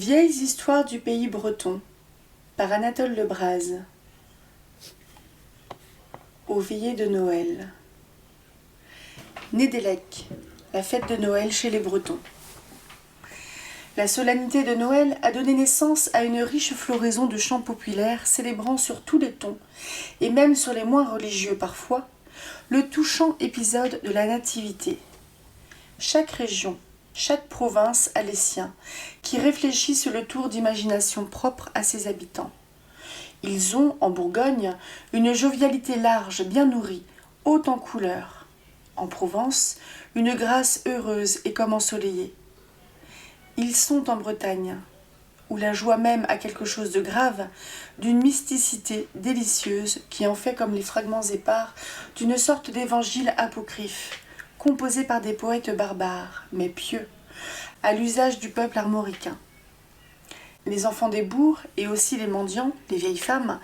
Vieilles histoires du pays breton par Anatole Lebraz. Aux veillées de Noël. Nédélec, la fête de Noël chez les Bretons. La solennité de Noël a donné naissance à une riche floraison de chants populaires célébrant sur tous les tons, et même sur les moins religieux parfois, le touchant épisode de la Nativité. Chaque région, chaque province a les siens, qui réfléchissent le tour d'imagination propre à ses habitants. Ils ont, en Bourgogne, une jovialité large, bien nourrie, haute en couleurs. En Provence, une grâce heureuse et comme ensoleillée. Ils sont en Bretagne, où la joie même a quelque chose de grave, d'une mysticité délicieuse qui en fait comme les fragments épars d'une sorte d'évangile apocryphe, composé par des poètes barbares, mais pieux, à l'usage du peuple armoricain. Les enfants des bourgs et aussi les mendiants, les vieilles femmes,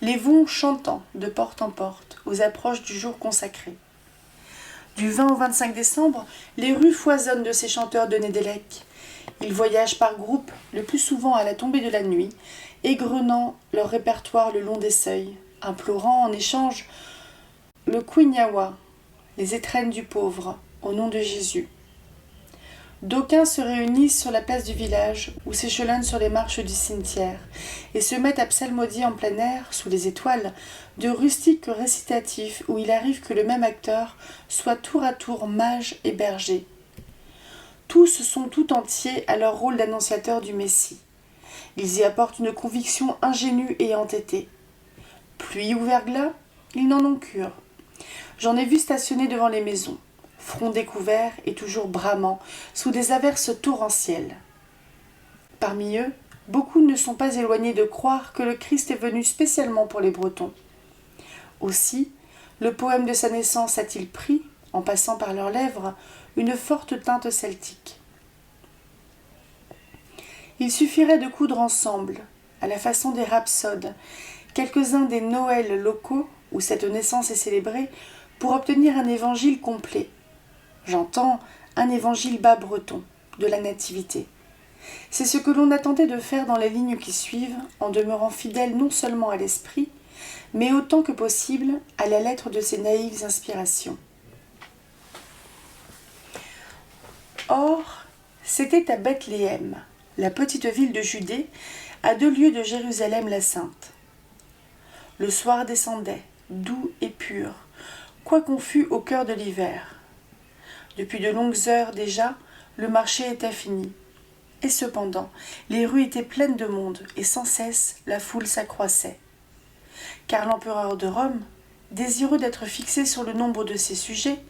les vont chantant de porte en porte aux approches du jour consacré. Du 20 au 25 décembre, les rues foisonnent de ces chanteurs de Nédélec. Ils voyagent par groupes, le plus souvent à la tombée de la nuit, égrenant leur répertoire le long des seuils, implorant en échange le Quignawa, les étrennes du pauvre, au nom de Jésus. D'aucuns se réunissent sur la place du village ou s'échelonnent sur les marches du cimetière et se mettent à psalmodier en plein air, sous les étoiles, de rustiques récitatifs où il arrive que le même acteur soit tour à tour mage et berger. Tous sont tout entiers à leur rôle d'annonciateur du Messie. Ils y apportent une conviction ingénue et entêtée. Pluie ou verglas, ils n'en ont cure. J'en ai vu stationner devant les maisons, front découvert et toujours bramant, sous des averses torrentielles. Parmi eux, beaucoup ne sont pas éloignés de croire que le Christ est venu spécialement pour les Bretons. Aussi, le poème de sa naissance a-t-il pris, en passant par leurs lèvres, une forte teinte celtique. Il suffirait de coudre ensemble, à la façon des rhapsodes, quelques-uns des Noëls locaux où cette naissance est célébrée, pour obtenir un évangile complet. J'entends un évangile bas breton, de la Nativité. C'est ce que l'on a tenté de faire dans les lignes qui suivent, en demeurant fidèle non seulement à l'esprit, mais autant que possible à la lettre de ses naïves inspirations. Or, c'était à Bethléem, la petite ville de Judée, à 2 lieues de Jérusalem la Sainte. Le soir descendait, doux et pur, quoiqu'on fût au cœur de l'hiver. Depuis de longues heures déjà, le marché était fini. Et cependant, les rues étaient pleines de monde, et sans cesse, la foule s'accroissait. Car l'empereur de Rome, désireux d'être fixé sur le nombre de ses sujets,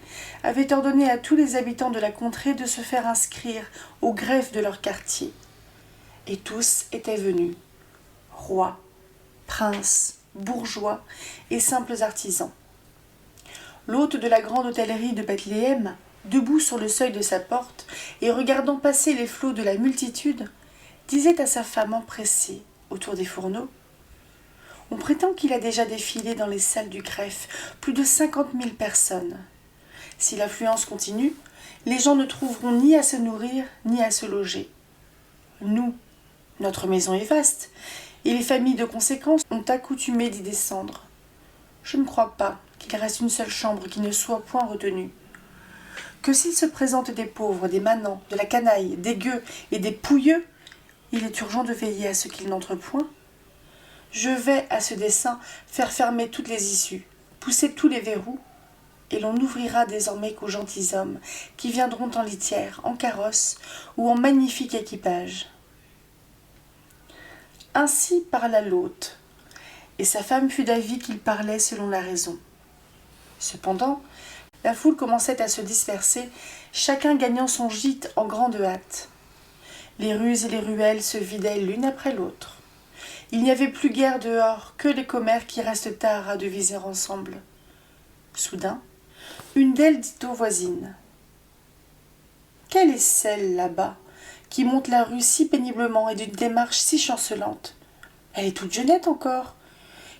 avait ordonné à tous les habitants de la contrée de se faire inscrire au greffe de leur quartier. Et tous étaient venus, rois, princes, bourgeois et simples artisans. L'hôte de la grande hôtellerie de Bethléem, debout sur le seuil de sa porte et regardant passer les flots de la multitude, disait à sa femme empressée, autour des fourneaux: « On prétend qu'il a déjà défilé dans les salles du greffe plus de 50 000 personnes. Si l'affluence continue, les gens ne trouveront ni à se nourrir ni à se loger. Nous, notre maison est vaste, et les familles de conséquence ont accoutumé d'y descendre. Je ne crois pas qu'il reste une seule chambre qui ne soit point retenue. Que s'il se présente des pauvres, des manants, de la canaille, des gueux et des pouilleux, il est urgent de veiller à ce qu'ils n'entrent point. Je vais, à ce dessein, faire fermer toutes les issues, pousser tous les verrous, et l'on n'ouvrira désormais qu'aux gentilshommes qui viendront en litière, en carrosse ou en magnifique équipage. » Ainsi parla l'hôte, et sa femme fut d'avis qu'il parlait selon la raison. Cependant, la foule commençait à se disperser, chacun gagnant son gîte en grande hâte. Les rues et les ruelles se vidaient l'une après l'autre. Il n'y avait plus guère dehors que les commères qui restent tard à deviser ensemble. Soudain, une d'elles dit aux voisines: « Quelle est celle là-bas qui monte la rue si péniblement et d'une démarche si chancelante? Elle est toute jeunette encore,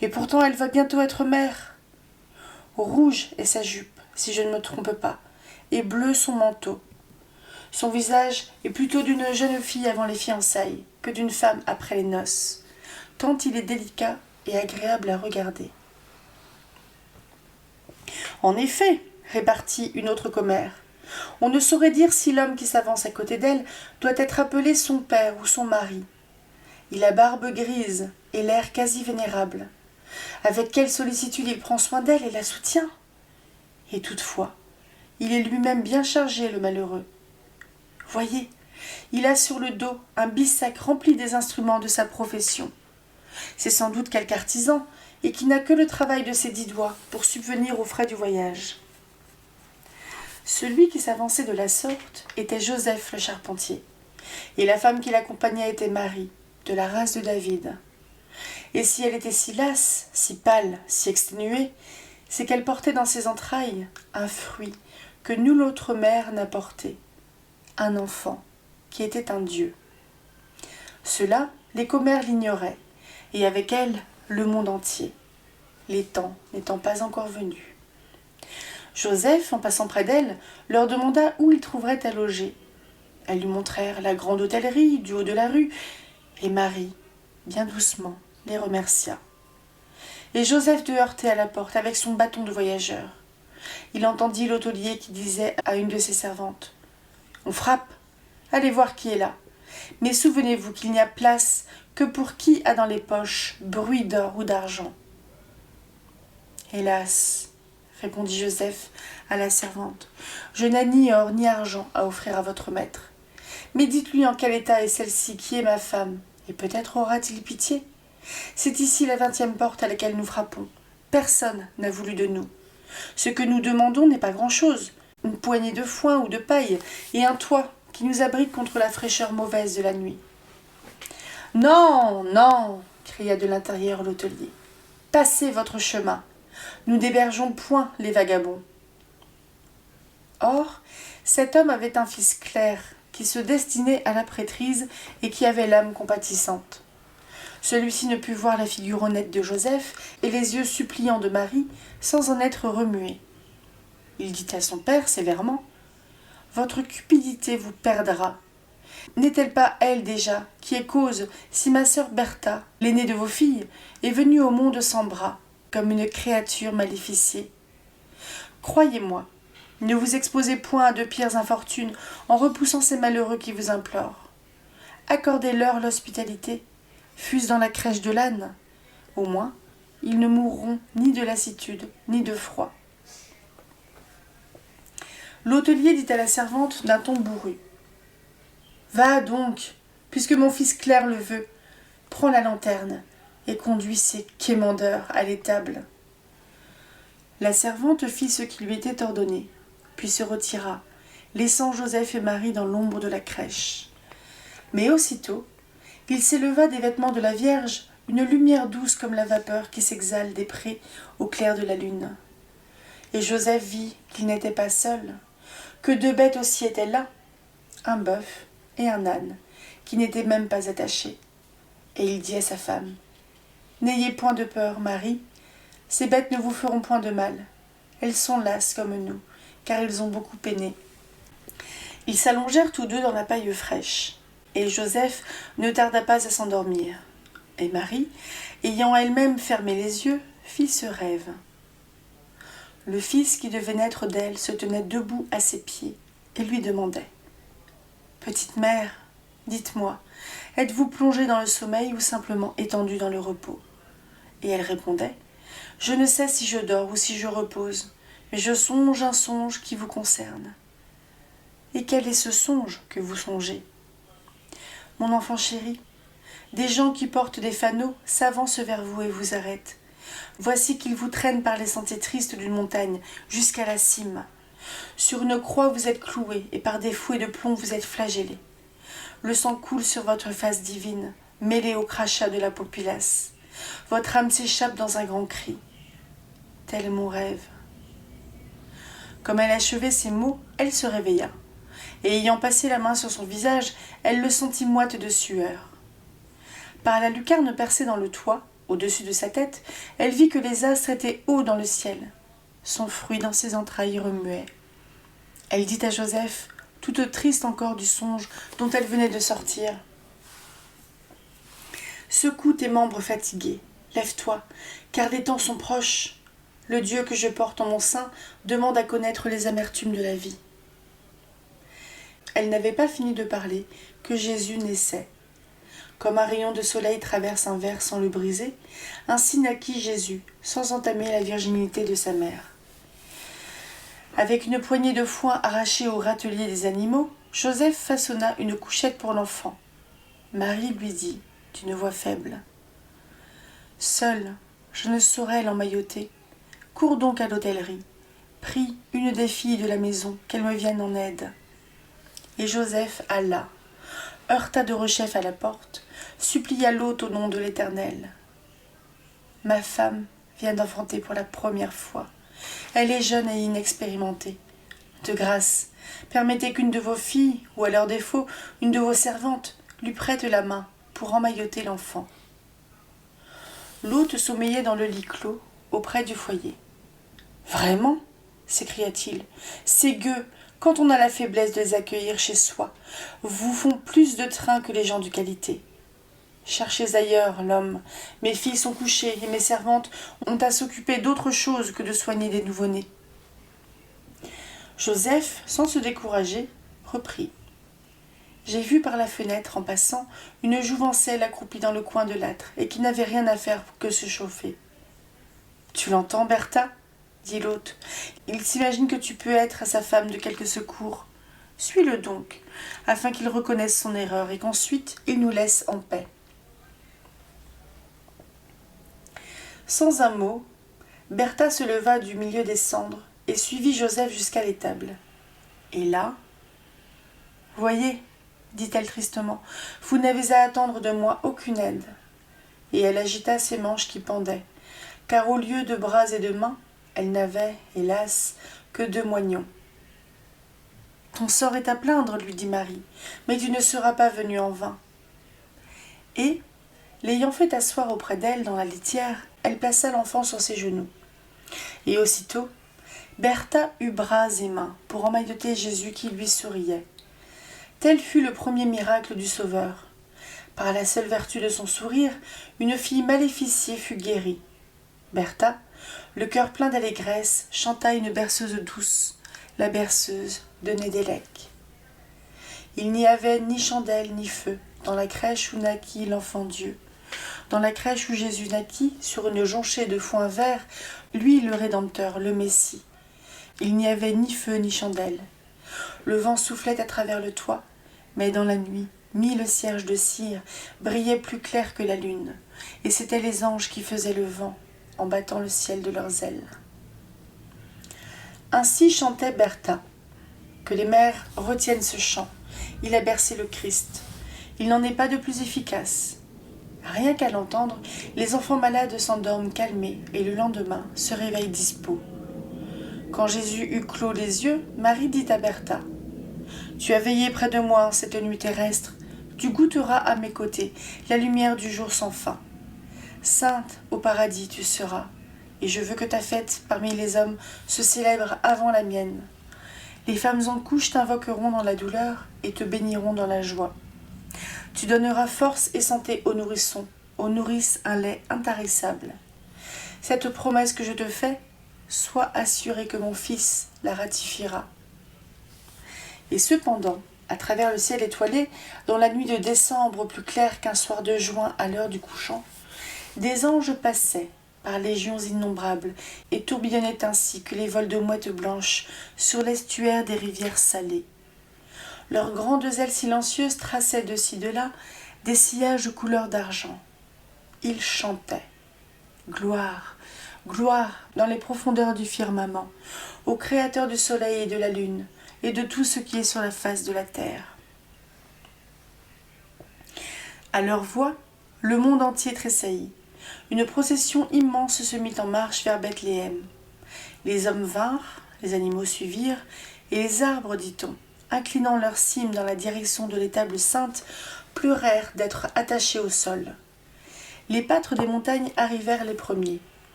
et pourtant elle va bientôt être mère. Rouge est sa jupe, si je ne me trompe pas, et bleu son manteau. Son visage est plutôt d'une jeune fille avant les fiançailles que d'une femme après les noces, tant il est délicat et agréable à regarder. En effet, répartit une autre commère, on ne saurait dire si l'homme qui s'avance à côté d'elle doit être appelé son père ou son mari. Il a barbe grise et l'air quasi vénérable. Avec quelle sollicitude il prend soin d'elle et la soutient. Et toutefois, il est lui-même bien chargé, le malheureux. Voyez, il a sur le dos un bissac rempli des instruments de sa profession. C'est sans doute quelque artisan, et qui n'a que le travail de ses 10 doigts pour subvenir aux frais du voyage. Celui qui s'avançait de la sorte était Joseph le charpentier, et la femme qui l'accompagnait était Marie, de la race de David. Et si elle était si lasse, si pâle, si exténuée, c'est qu'elle portait dans ses entrailles un fruit que nulle autre mère n'a porté, un enfant qui était un Dieu. Cela, les commères l'ignoraient, et avec elle, le monde entier, les temps n'étant pas encore venus. Joseph, en passant près d'elle, leur demanda où ils trouveraient à loger. Elles lui montrèrent la grande hôtellerie du haut de la rue, et Marie, bien doucement, les remercia. Et Joseph de heurter à la porte avec son bâton de voyageur. Il entendit l'hôtelier qui disait à une de ses servantes « On frappe, allez voir qui est là. Mais souvenez-vous qu'il n'y a place que pour qui a dans les poches bruit d'or ou d'argent. » « Hélas, répondit Joseph à la servante, je n'ai ni or ni argent à offrir à votre maître. Mais dites-lui en quel état est celle-ci qui est ma femme, et peut-être aura-t-il pitié. C'est ici la 20e porte à laquelle nous frappons. Personne n'a voulu de nous. Ce que nous demandons n'est pas grand-chose, une poignée de foin ou de paille, et un toit qui nous abrite contre la fraîcheur mauvaise de la nuit. « Non, non !» cria de l'intérieur l'hôtelier. « Passez votre chemin. Nous n'hébergeons point les vagabonds. » Or, cet homme avait un fils clerc qui se destinait à la prêtrise et qui avait l'âme compatissante. Celui-ci ne put voir la figure honnête de Joseph et les yeux suppliants de Marie sans en être remué. Il dit à son père sévèrement « Votre cupidité vous perdra. N'est-elle pas elle déjà qui est cause si ma sœur Bertha, l'aînée de vos filles, est venue au monde sans bras, comme une créature maléficiée? Croyez-moi, ne vous exposez point à de pires infortunes en repoussant ces malheureux qui vous implorent. Accordez-leur l'hospitalité, fût-ce dans la crèche de l'âne. Au moins, ils ne mourront ni de lassitude, ni de froid. » L'hôtelier dit à la servante d'un ton bourru « Va donc, puisque mon fils Claire le veut, prends la lanterne et conduis ces quémandeurs à l'étable. » La servante fit ce qui lui était ordonné, puis se retira, laissant Joseph et Marie dans l'ombre de la crèche. Mais aussitôt, il s'éleva des vêtements de la Vierge une lumière douce comme la vapeur qui s'exhale des prés au clair de la lune. Et Joseph vit qu'il n'était pas seul, que 2 bêtes aussi étaient là, un bœuf et un âne, qui n'étaient même pas attachés. Et il dit à sa femme « N'ayez point de peur, Marie, ces bêtes ne vous feront point de mal. Elles sont lasses comme nous, car ils ont beaucoup peiné. » Ils s'allongèrent tous deux dans la paille fraîche, et Joseph ne tarda pas à s'endormir. Et Marie, ayant elle-même fermé les yeux, fit ce rêve. Le fils qui devait naître d'elle se tenait debout à ses pieds et lui demandait « Petite mère, dites-moi, êtes-vous plongée dans le sommeil ou simplement étendue dans le repos ?» Et elle répondait « Je ne sais si je dors ou si je repose, mais je songe un songe qui vous concerne. » « Et quel est ce songe que vous songez ? » « Mon enfant chéri, des gens qui portent des fanaux s'avancent vers vous et vous arrêtent. Voici qu'ils vous traînent par les sentiers tristes d'une montagne jusqu'à la cime. Sur une croix vous êtes cloués et par des fouets de plomb vous êtes flagellés. Le sang coule sur votre face divine, mêlé au crachat de la populace. Votre âme s'échappe dans un grand cri. Tel est mon rêve. Comme elle achevait ces mots, elle se réveilla. Et ayant passé la main sur son visage, elle le sentit moite de sueur. Par la lucarne percée dans le toit, au-dessus de sa tête, elle vit que les astres étaient hauts dans le ciel. Son fruit dans ses entrailles remuait. Elle dit à Joseph, toute triste encore du songe dont elle venait de sortir. Secoue tes membres fatigués, lève-toi, car les temps sont proches. Le Dieu que je porte en mon sein demande à connaître les amertumes de la vie. Elle n'avait pas fini de parler que Jésus naissait. Comme un rayon de soleil traverse un verre sans le briser, ainsi naquit Jésus, sans entamer la virginité de sa mère. Avec une poignée de foin arrachée au râtelier des animaux, Joseph façonna une couchette pour l'enfant. Marie lui dit, d'une voix faible, « Seule, je ne saurais l'emmailloter. Cours donc à l'hôtellerie. Prie une des filles de la maison qu'elle me vienne en aide. » Et Joseph alla, heurta Derechef à la porte, supplia l'hôte au nom de l'Éternel. « Ma femme vient d'enfanter pour la première fois. Elle est jeune et inexpérimentée. De grâce, permettez qu'une de vos filles, ou à leur défaut, une de vos servantes, lui prête la main pour emmailloter l'enfant. » L'hôte sommeillait dans le lit clos, auprès du foyer. « Vraiment ?» s'écria-t-il. « Ces gueux, quand on a la faiblesse de les accueillir chez soi, vous font plus de train que les gens de qualité. Cherchez ailleurs, l'homme. Mes filles sont couchées et mes servantes ont à s'occuper d'autre chose que de soigner des nouveau-nés. » Joseph, sans se décourager, reprit. « J'ai vu par la fenêtre, en passant, une jouvencelle accroupie dans le coin de l'âtre et qui n'avait rien à faire que se chauffer. »« Tu l'entends, Bertha ?» dit l'hôte. « Il s'imagine que tu peux être à sa femme de quelque secours. Suis-le donc, afin qu'il reconnaisse son erreur et qu'ensuite il nous laisse en paix. » Sans un mot, Bertha se leva du milieu des cendres et suivit Joseph jusqu'à l'étable. Et là, « Voyez, dit-elle tristement, vous n'avez à attendre de moi aucune aide. » Et elle agita ses manches qui pendaient, car au lieu de bras et de mains, elle n'avait, hélas, que 2 moignons. « Ton sort est à plaindre, lui dit Marie, mais tu ne seras pas venu en vain. » Et, l'ayant fait asseoir auprès d'elle dans la litière, elle plaça l'enfant sur ses genoux. Et aussitôt, Bertha eut bras et mains pour emmailloter Jésus qui lui souriait. Tel fut le premier miracle du Sauveur. Par la seule vertu de son sourire, une fille maléficiée fut guérie. Bertha, le cœur plein d'allégresse, chanta une berceuse douce, la berceuse de Nédélec. Il n'y avait ni chandelle ni feu dans la crèche où naquit l'enfant Dieu. Dans la crèche où Jésus naquit, sur une jonchée de foin vert, lui le Rédempteur, le Messie. Il n'y avait ni feu ni chandelle. Le vent soufflait à travers le toit, mais dans la nuit, 1000 cierges de cire brillaient plus clairs que la lune, et c'étaient les anges qui faisaient le vent, en battant le ciel de leurs ailes. Ainsi chantait Bertha. Que les mères retiennent ce chant. Il a bercé le Christ. Il n'en est pas de plus efficace. Rien qu'à l'entendre, les enfants malades s'endorment calmés et le lendemain se réveillent dispos. Quand Jésus eut clos les yeux, Marie dit à Bertha, « Tu as veillé près de moi en cette nuit terrestre, tu goûteras à mes côtés la lumière du jour sans fin. Sainte au paradis tu seras, et je veux que ta fête parmi les hommes se célèbre avant la mienne. Les femmes en couche t'invoqueront dans la douleur et te béniront dans la joie. Tu donneras force et santé aux nourrissons, aux nourrices un lait intarissable. Cette promesse que je te fais, sois assuré que mon Fils la ratifiera. » Et cependant, à travers le ciel étoilé, dans la nuit de décembre plus claire qu'un soir de juin à l'heure du couchant, des anges passaient par légions innombrables et tourbillonnaient ainsi que les vols de mouettes blanches sur l'estuaire des rivières salées. Leurs grandes ailes silencieuses traçaient de ci de là des sillages couleur d'argent. Ils chantaient. Gloire, gloire dans les profondeurs du firmament, au Créateur du soleil et de la lune, et de tout ce qui est sur la face de la terre. À leur voix, le monde entier tressaillit. Une procession immense se mit en marche vers Bethléem. Les hommes vinrent, les animaux suivirent, et les arbres, dit-on, inclinant leurs cimes dans la direction de l'étable sainte, pleurèrent d'être attachés au sol. Les pâtres des montagnes arrivèrent les premiers.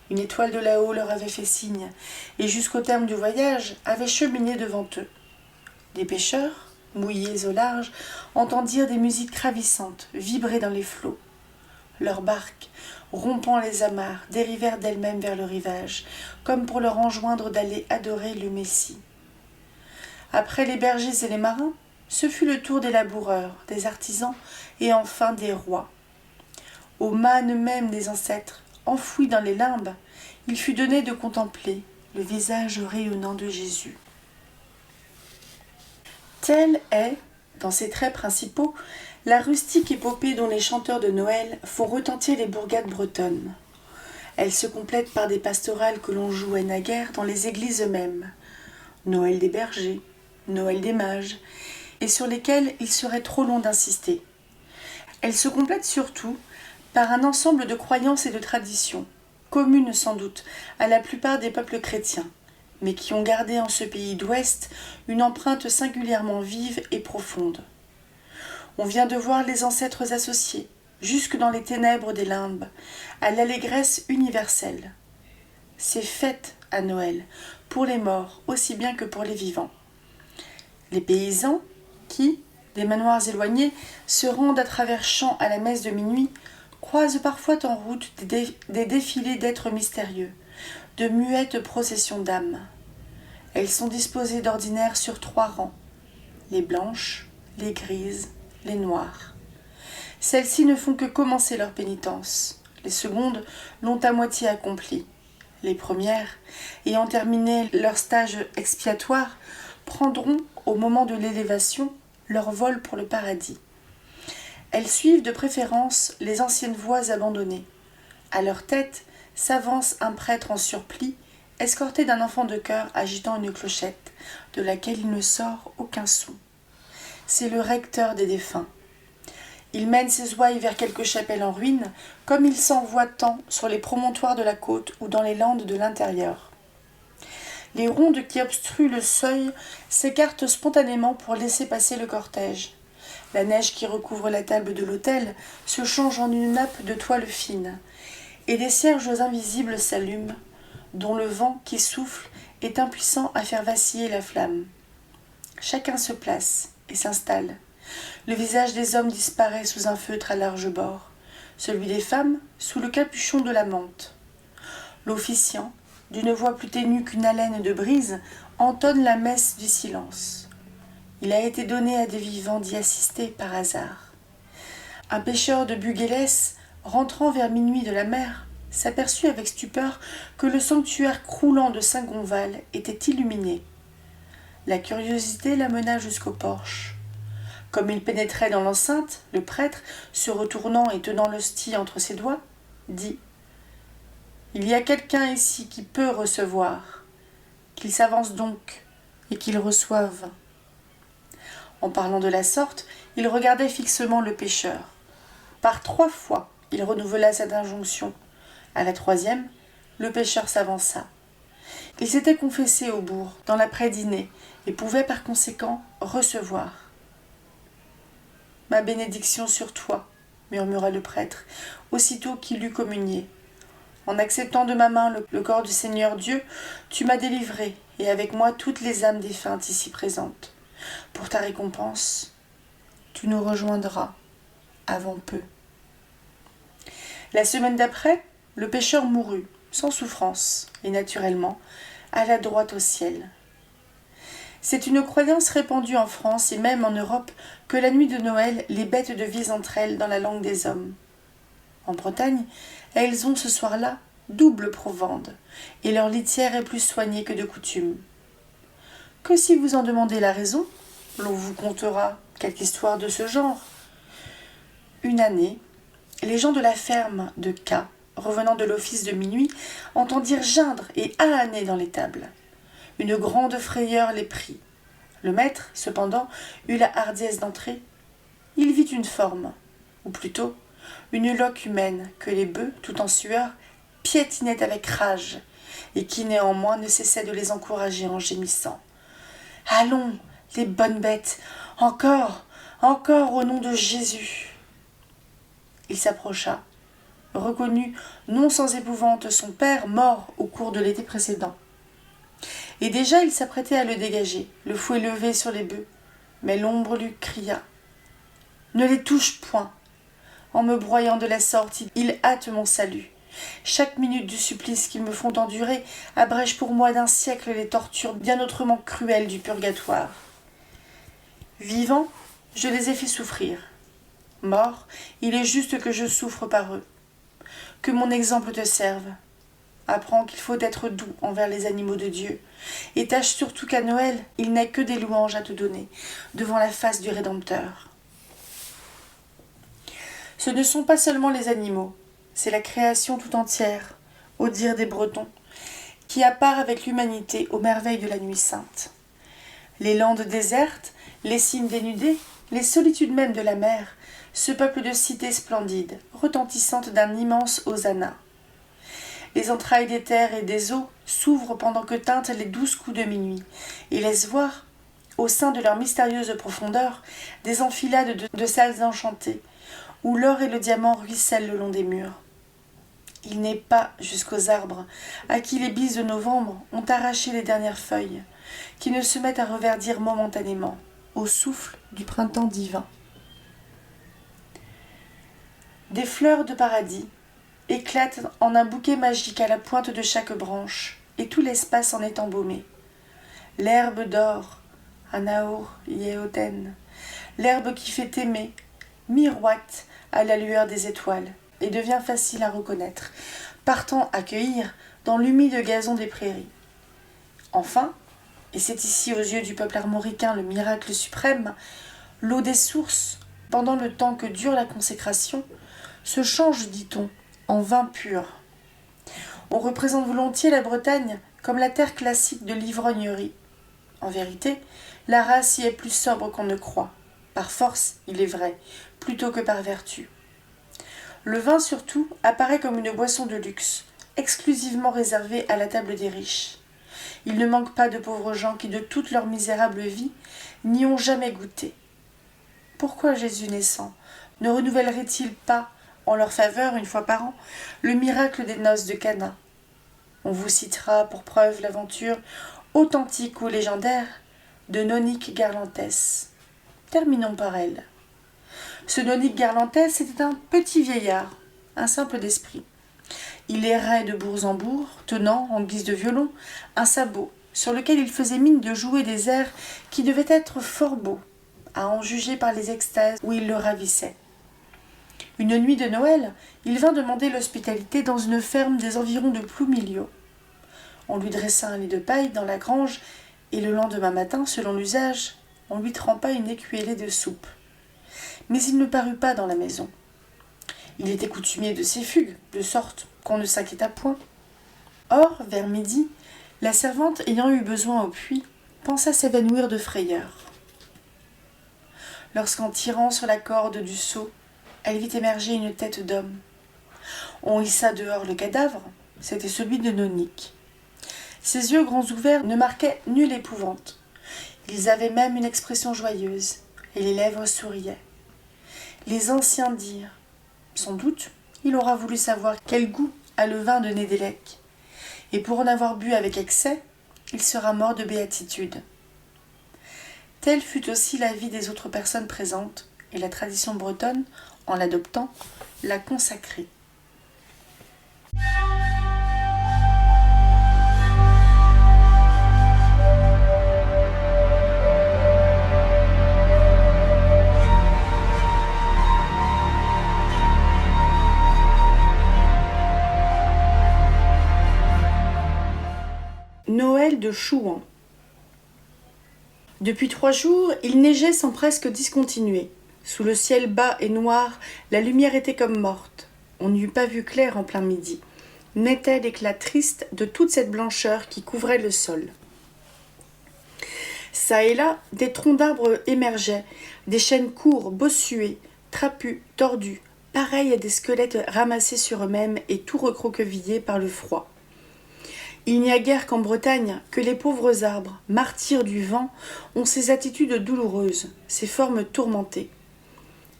Une étoile de là-haut leur avait fait signe, et jusqu'au terme du voyage avait cheminé devant eux. Des pêcheurs, mouillés au large, entendirent des musiques ravissantes vibrer dans les flots. Leurs barques, rompant les amarres, dérivèrent d'elles-mêmes vers le rivage, comme pour leur enjoindre d'aller adorer le Messie. Après les bergers et les marins, ce fut le tour des laboureurs, des artisans et enfin des rois. Aux mânes même des ancêtres, enfouis dans les limbes, il fut donné de contempler le visage rayonnant de Jésus. Telle est, dans ses traits principaux, la rustique épopée dont les chanteurs de Noël font retentir les bourgades bretonnes. Elle se complète par des pastorales que l'on jouait naguère dans les églises mêmes. Noël des bergers, Noël des mages, et sur lesquelles il serait trop long d'insister. Elle se complète surtout par un ensemble de croyances et de traditions, communes sans doute à la plupart des peuples chrétiens, mais qui ont gardé en ce pays d'Ouest une empreinte singulièrement vive et profonde. On vient de voir les ancêtres associés, jusque dans les ténèbres des limbes, à l'allégresse universelle. C'est fête à Noël, pour les morts aussi bien que pour les vivants. Les paysans, qui, des manoirs éloignés, se rendent à travers champs à la messe de minuit, croisent parfois en route des défilés d'êtres mystérieux, de muettes processions d'âmes. Elles sont disposées d'ordinaire sur 3 rangs, les blanches, les grises, les noires. Celles-ci ne font que commencer leur pénitence. Les secondes l'ont à moitié accomplie. Les premières, ayant terminé leur stage expiatoire, prendront, au moment de l'élévation, leur vol pour le paradis. Elles suivent de préférence les anciennes voies abandonnées. À leur tête s'avance un prêtre en surplis, escorté d'un enfant de chœur agitant une clochette, de laquelle il ne sort aucun son. C'est le recteur des défunts. Il mène ses ouailles vers quelque chapelle en ruine, comme il s'en voit tant sur les promontoires de la côte ou dans les landes de l'intérieur. Les rondes qui obstruent le seuil s'écartent spontanément pour laisser passer le cortège. La neige qui recouvre la table de l'autel se change en une nappe de toile fine, et des cierges invisibles s'allument, dont le vent qui souffle est impuissant à faire vaciller la flamme. Chacun se place et s'installe. Le visage des hommes disparaît sous un feutre à large bord, celui des femmes sous le capuchon de la mante. L'officiant, d'une voix plus ténue qu'une haleine de brise, entonne la messe du silence. Il a été donné à des vivants d'y assister par hasard. Un pêcheur de Buguélès, rentrant vers minuit de la mer, s'aperçut avec stupeur que le sanctuaire croulant de Saint-Gonval était illuminé. La curiosité l'amena jusqu'au porche. Comme il pénétrait dans l'enceinte, le prêtre, se retournant et tenant l'hostie entre ses doigts, dit « Il y a quelqu'un ici qui peut recevoir. Qu'il s'avance donc et qu'il reçoive. » En parlant de la sorte, il regardait fixement le pêcheur. Par 3 fois, il renouvela cette injonction. À la 3e, le pêcheur s'avança. Il s'était confessé au bourg, dans l'après-dînée, et pouvait par conséquent recevoir. « Ma bénédiction sur toi, » murmura le prêtre, aussitôt qu'il eut communié. « En acceptant de ma main le corps du Seigneur Dieu, tu m'as délivré, et avec moi toutes les âmes défuntes ici présentes. Pour ta récompense, tu nous rejoindras avant peu. » La semaine d'après, le pêcheur mourut, sans souffrance, et naturellement, alla droit au ciel. C'est une croyance répandue en France et même en Europe que la nuit de Noël, les bêtes devisent entre elles dans la langue des hommes. En Bretagne, elles ont ce soir-là double provende, et leur litière est plus soignée que de coutume. Que si vous en demandez la raison, l'on vous contera quelque histoire de ce genre. Une année, les gens de la ferme de K, revenant de l'office de minuit, entendirent geindre et âner dans l'étable. Une grande frayeur les prit. Le maître, cependant, eut la hardiesse d'entrer. Il vit une forme, ou plutôt une loque humaine que les bœufs, tout en sueur, piétinaient avec rage, et qui néanmoins ne cessait de les encourager en gémissant. « Allons, les bonnes bêtes, encore, encore au nom de Jésus !» Il s'approcha, reconnut non sans épouvante son père mort au cours de l'été précédent. Et déjà il s'apprêtait à le dégager, le fouet levé sur les bœufs. Mais l'ombre lui cria « Ne les touche point !» En me broyant de la sorte, il hâte mon salut. Chaque minute du supplice qu'ils me font endurer abrège pour moi d'un siècle les tortures bien autrement cruelles du purgatoire. Vivant, je les ai fait souffrir. Mort, il est juste que je souffre par eux. Que mon exemple te serve. Apprends qu'il faut être doux envers les animaux de Dieu, et tâche surtout qu'à Noël, il n'est que des louanges à te donner, devant la face du Rédempteur. Ce ne sont pas seulement les animaux, c'est la création tout entière, au dire des Bretons, qui a part avec l'humanité aux merveilles de la nuit sainte. Les landes désertes, les cimes dénudées, les solitudes même de la mer, ce peuple de cités splendides, retentissantes d'un immense hosanna. Les entrailles des terres et des eaux s'ouvrent pendant que tintent les 12 coups de minuit, et laissent voir, au sein de leur mystérieuse profondeur, des enfilades de salles enchantées, où l'or et le diamant ruissellent le long des murs. Il n'est pas jusqu'aux arbres, à qui les bises de novembre ont arraché les dernières feuilles, qui ne se mettent à reverdir momentanément, au souffle du printemps divin. Des fleurs de paradis éclatent en un bouquet magique à la pointe de chaque branche, et tout l'espace en est embaumé. L'herbe d'or, Anaur Yehoten, l'herbe qui fait aimer, miroite à la lueur des étoiles, et devient facile à reconnaître, partant accueillir dans l'humide gazon des prairies. Enfin, et c'est ici aux yeux du peuple armoricain le miracle suprême, l'eau des sources, pendant le temps que dure la consécration, se change, dit-on, en vin pur. On représente volontiers la Bretagne comme la terre classique de l'ivrognerie. En vérité, la race y est plus sobre qu'on ne croit, par force, il est vrai, plutôt que par vertu. Le vin surtout apparaît comme une boisson de luxe, exclusivement réservée à la table des riches. Il ne manque pas de pauvres gens qui, de toute leur misérable vie, n'y ont jamais goûté. Pourquoi Jésus naissant ne renouvellerait-il pas, en leur faveur, une fois par an, le miracle des noces de Cana? On vous citera pour preuve l'aventure, authentique ou légendaire, de Nonique Garlantès. Terminons par elle. Ce Nonique Garlantès était un petit vieillard, un simple d'esprit. Il errait de bourg en bourg, tenant, en guise de violon, un sabot, sur lequel il faisait mine de jouer des airs qui devaient être fort beaux, à en juger par les extases où il le ravissait. Une nuit de Noël, il vint demander l'hospitalité dans une ferme des environs de Ploumilio. On lui dressa un lit de paille dans la grange, et le lendemain matin, selon l'usage, on lui trempa une écuellée de soupe. Mais il ne parut pas dans la maison. Il était coutumier de ces fugues, de sorte qu'on ne s'inquiéta point. Or, vers midi, la servante, ayant eu besoin au puits, pensa s'évanouir de frayeur. Lorsqu'en tirant sur la corde du seau, elle vit émerger une tête d'homme. On hissa dehors le cadavre, c'était celui de Nonique. Ses yeux grands ouverts ne marquaient nulle épouvante. Ils avaient même une expression joyeuse, et les lèvres souriaient. Les anciens dirent « Sans doute, il aura voulu savoir quel goût a le vin de Nédélec, et pour en avoir bu avec excès, il sera mort de béatitude. » Telle fut aussi l'avis des autres personnes présentes, et la tradition bretonne, en l'adoptant, l'a consacrée. Noël de Chouan. Depuis 3 jours, il neigeait sans presque discontinuer. Sous le ciel bas et noir, la lumière était comme morte. On n'y eût pas vu clair en plein midi. N'était l'éclat triste de toute cette blancheur qui couvrait le sol. Çà et là, des troncs d'arbres émergeaient, des chênes courts, bossués, trapus, tordus, pareils à des squelettes ramassés sur eux-mêmes et tout recroquevillés par le froid. Il n'y a guère qu'en Bretagne que les pauvres arbres, martyrs du vent, ont ces attitudes douloureuses, ces formes tourmentées.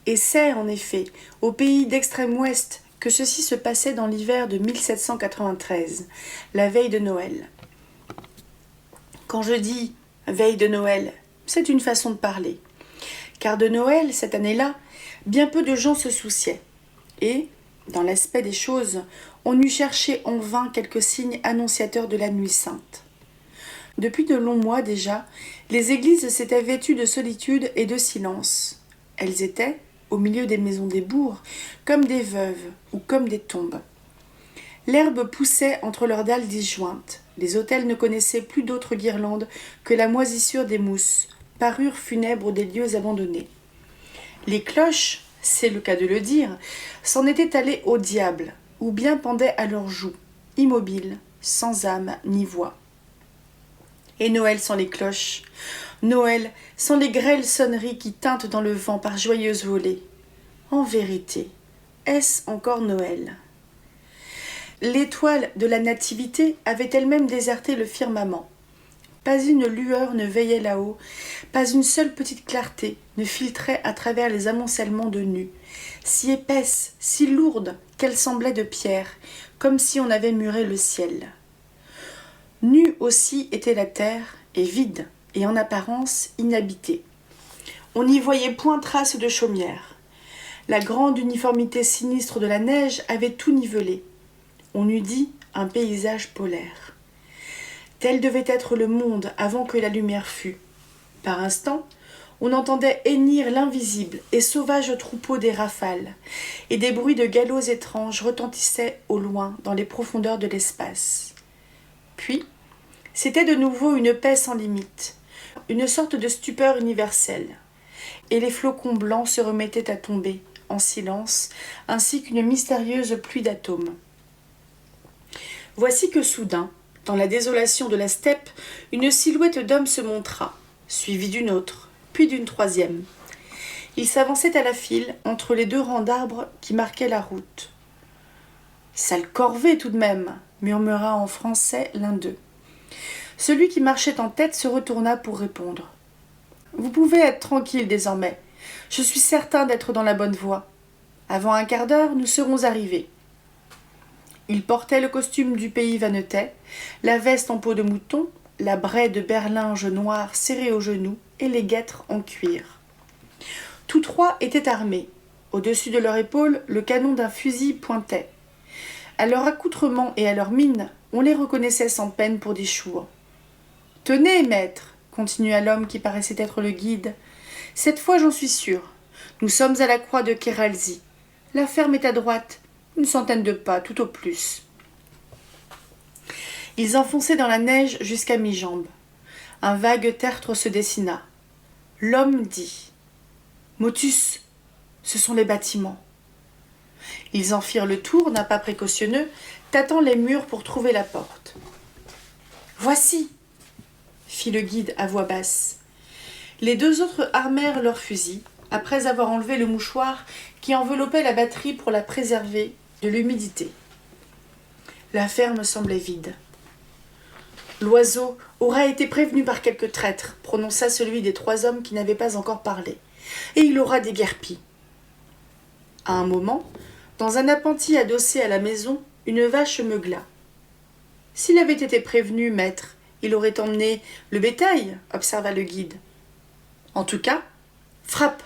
Et c'est, en effet, au pays d'extrême ouest que ceci se passait dans l'hiver de 1793, la veille de Noël. Quand je dis veille de Noël, c'est une façon de parler. Car de Noël, cette année-là, bien peu de gens se souciaient. Et, dans l'aspect des choses, on eût cherché en vain quelques signes annonciateurs de la nuit sainte. Depuis de longs mois déjà, les églises s'étaient vêtues de solitude et de silence. Elles étaient, au milieu des maisons des bourgs, comme des veuves ou comme des tombes. L'herbe poussait entre leurs dalles disjointes. Les autels ne connaissaient plus d'autres guirlandes que la moisissure des mousses, parure funèbre des lieux abandonnés. Les cloches, c'est le cas de le dire, s'en étaient allées au diable, ou bien pendaient à leurs joues, immobiles, sans âme ni voix. Et Noël sans les cloches, Noël sans les grêles sonneries qui tintent dans le vent par joyeuses volées. En vérité, est-ce encore Noël ? L'étoile de la Nativité avait elle-même déserté le firmament. Pas une lueur ne veillait là-haut, pas une seule petite clarté ne filtrait à travers les amoncellements de nus, si épaisses, si lourdes qu'elles semblaient de pierre, comme si on avait muré le ciel. Nue aussi était la terre, et vide, et en apparence inhabitée. On n'y voyait point trace de chaumière. La grande uniformité sinistre de la neige avait tout nivelé. On eût dit un paysage polaire. Tel devait être le monde avant que la lumière fût. Par instants, on entendait hennir l'invisible et sauvage troupeau des rafales, et des bruits de galops étranges retentissaient au loin dans les profondeurs de l'espace. Puis, c'était de nouveau une paix sans limite, une sorte de stupeur universelle, et les flocons blancs se remettaient à tomber, en silence, ainsi qu'une mystérieuse pluie d'atomes. Voici que soudain, dans la désolation de la steppe, une silhouette d'homme se montra, suivie d'une autre, puis d'une troisième. Il s'avançait à la file entre les deux rangs d'arbres qui marquaient la route. « Sale corvée tout de même !» murmura en français l'un d'eux. Celui qui marchait en tête se retourna pour répondre. « Vous pouvez être tranquille désormais. Je suis certain d'être dans la bonne voie. Avant un quart d'heure, nous serons arrivés. » Il portait le costume du pays vannetais, la veste en peau de mouton, la braie de berlinge noire serrée aux genoux et les guêtres en cuir. Tous trois étaient armés. Au-dessus de leur épaule, le canon d'un fusil pointait. À leur accoutrement et à leur mine, on les reconnaissait sans peine pour des chouans. « Tenez, maître, continua l'homme qui paraissait être le guide. Cette fois, j'en suis sûr. Nous sommes à la croix de Kéralzy. La ferme est à droite. Une centaine de pas, tout au plus. » Ils enfonçaient dans la neige jusqu'à mi-jambe. Un vague tertre se dessina. L'homme dit « Motus, ce sont les bâtiments. » Ils en firent le tour d'un pas précautionneux, tâtant les murs pour trouver la porte. « Voici !» fit le guide à voix basse. Les deux autres armèrent leurs fusils, après avoir enlevé le mouchoir qui enveloppait la batterie pour la préserver de l'humidité. La ferme semblait vide. « L'oiseau aura été prévenu par quelque traître, » prononça celui des trois hommes qui n'avaient pas encore parlé, « et il aura déguerpi. » À un moment, dans un appentis adossé à la maison, une vache meugla. « S'il avait été prévenu, maître, il aurait emmené le bétail, » observa le guide. « En tout cas, frappe !»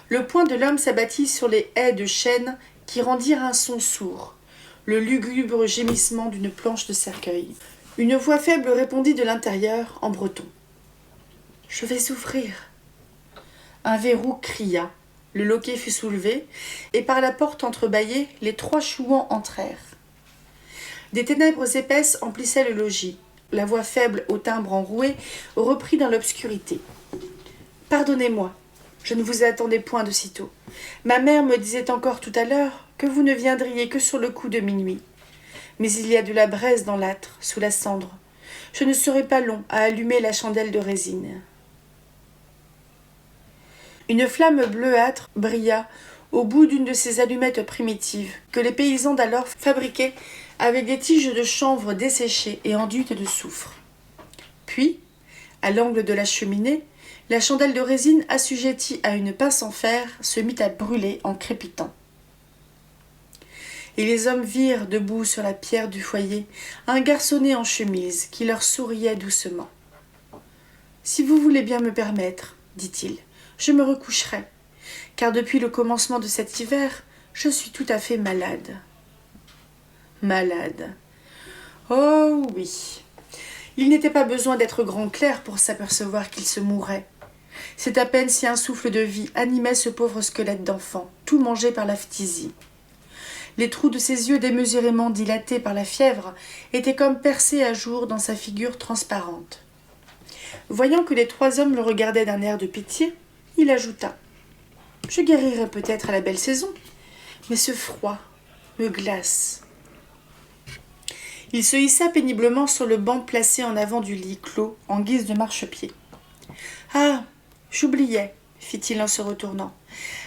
Le poing de l'homme s'abattit sur les haies de chêne qui rendirent un son sourd, le lugubre gémissement d'une planche de cercueil. Une voix faible répondit de l'intérieur, en breton. « Je vais souffrir. » Un verrou cria, le loquet fut soulevé, et par la porte entrebâillée, les trois chouans entrèrent. Des ténèbres épaisses emplissaient le logis. La voix faible au timbre enroué reprit dans l'obscurité. « Pardonnez-moi. Je ne vous attendais point de sitôt. Ma mère me disait encore tout à l'heure que vous ne viendriez que sur le coup de minuit. Mais il y a de la braise dans l'âtre, sous la cendre. Je ne serai pas long à allumer la chandelle de résine. » Une flamme bleuâtre brilla au bout d'une de ces allumettes primitives que les paysans d'alors fabriquaient avec des tiges de chanvre desséchées et enduites de soufre. Puis, à l'angle de la cheminée, la chandelle de résine assujettie à une pince en fer se mit à brûler en crépitant. et les hommes virent, debout sur la pierre du foyer, un garçonnet en chemise qui leur souriait doucement. « Si vous voulez bien me permettre, dit-il, je me recoucherai, car depuis le commencement de cet hiver, je suis tout à fait malade. » Malade. Oh oui. Il n'était pas besoin d'être grand clerc pour s'apercevoir qu'il se mourait. C'est à peine si un souffle de vie animait ce pauvre squelette d'enfant, tout mangé par la phtisie. Les trous de ses yeux démesurément dilatés par la fièvre étaient comme percés à jour dans sa figure transparente. Voyant que les 3 hommes le regardaient d'un air de pitié, il ajouta : « Je guérirai peut-être à la belle saison, mais ce froid me glace. » Il se hissa péniblement sur le banc placé en avant du lit clos en guise de marchepied. « Ah, j'oubliais, fit-il en se retournant.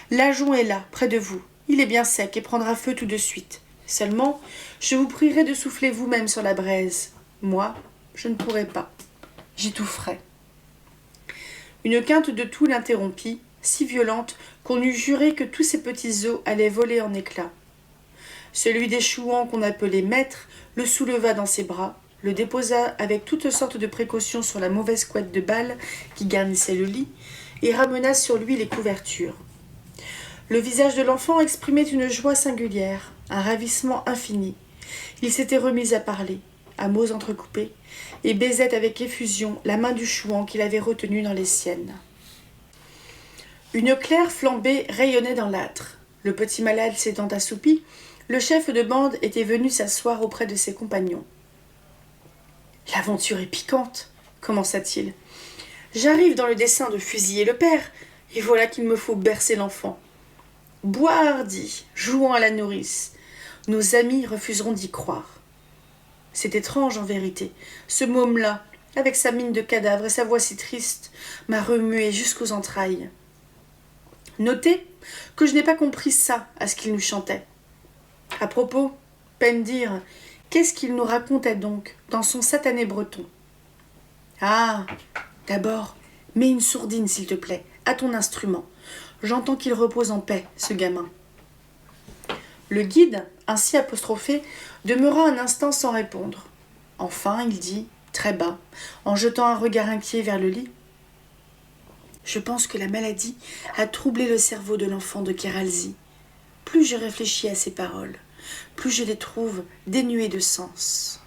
L'ajonc est là, près de vous. Il est bien sec et prendra feu tout de suite. Seulement, je vous prierai de souffler vous-même sur la braise. Moi, je ne pourrai pas. J'étoufferai. » Une quinte de toux l'interrompit, si violente qu'on eût juré que tous ses petits os allaient voler en éclats. Celui des chouans qu'on appelait maître le souleva dans ses bras, le déposa avec toutes sortes de précautions sur la mauvaise couette de balle qui garnissait le lit, et ramena sur lui les couvertures. Le visage de l'enfant exprimait une joie singulière, un ravissement infini. Il s'était remis à parler, à mots entrecoupés, et baisait avec effusion la main du chouan qu'il avait retenue dans les siennes. Une claire flambée rayonnait dans l'âtre. Le petit malade s'étant assoupi, le chef de bande était venu s'asseoir auprès de ses compagnons. « L'aventure est piquante, commença-t-il. J'arrive dans le dessein de fusiller le père, et voilà qu'il me faut bercer l'enfant. Bois hardi, jouant à la nourrice. Nos amis refuseront d'y croire. C'est étrange en vérité, ce môme-là, avec sa mine de cadavre et sa voix si triste, m'a remué jusqu'aux entrailles. Notez que je n'ai pas compris ça à ce qu'il nous chantait. À propos, Pendir, qu'est-ce qu'il nous racontait donc dans son satané breton? Ah, d'abord, mets une sourdine, s'il te plaît, à ton instrument. J'entends qu'il repose en paix, ce gamin. Le guide, ainsi apostrophé, demeura un instant sans répondre. Enfin, il dit, très bas, en jetant un regard inquiet vers le lit. Je pense que la maladie a troublé le cerveau de l'enfant de Kéralzy. Plus je réfléchis à ces paroles, plus je les trouve dénuées de sens.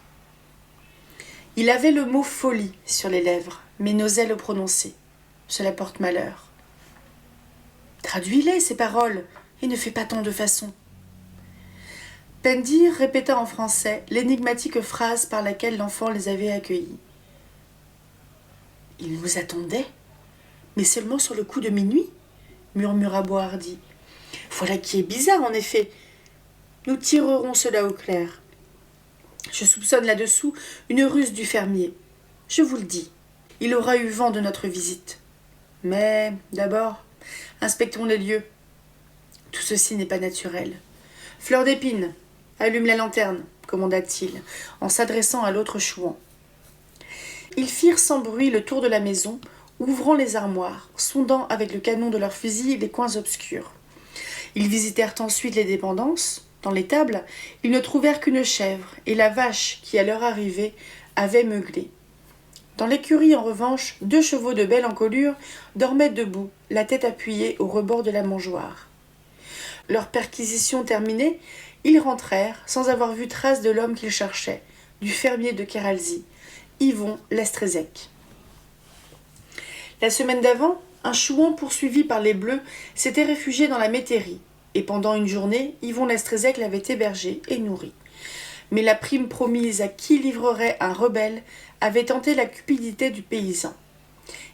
Il avait le mot folie sur les lèvres, mais n'osait le prononcer. Cela porte malheur. Traduis-les, ces paroles, et ne fais pas tant de façons. Pendir répéta en français l'énigmatique phrase par laquelle l'enfant les avait accueillis. Il nous attendait, mais seulement sur le coup de minuit, murmura Boishardy. Voilà qui est bizarre, en effet. Nous tirerons cela au clair. Je soupçonne là-dessous une ruse du fermier. Je vous le dis, il aura eu vent de notre visite. Mais, d'abord, inspectons les lieux. Tout ceci n'est pas naturel. Fleur d'épine, allume la lanterne, commanda-t-il, en s'adressant à l'autre chouan. Ils firent sans bruit le tour de la maison, ouvrant les armoires, sondant avec le canon de leurs fusils les coins obscurs. Ils visitèrent ensuite les dépendances. Dans l'étable, ils ne trouvèrent qu'une chèvre et la vache qui, à leur arrivée, avait meuglé. Dans l'écurie, en revanche, 2 chevaux de belle encolure dormaient debout, la tête appuyée au rebord de la mangeoire. Leur perquisition terminée, ils rentrèrent sans avoir vu trace de l'homme qu'ils cherchaient, du fermier de Kéralzy, Yvon Lestrezec. La semaine d'avant, un chouan poursuivi par les Bleus s'était réfugié dans la métairie, et pendant une journée, Yvon Lestrezec l'avait hébergé et nourri. Mais la prime promise à qui livrerait un rebelle avait tenté la cupidité du paysan.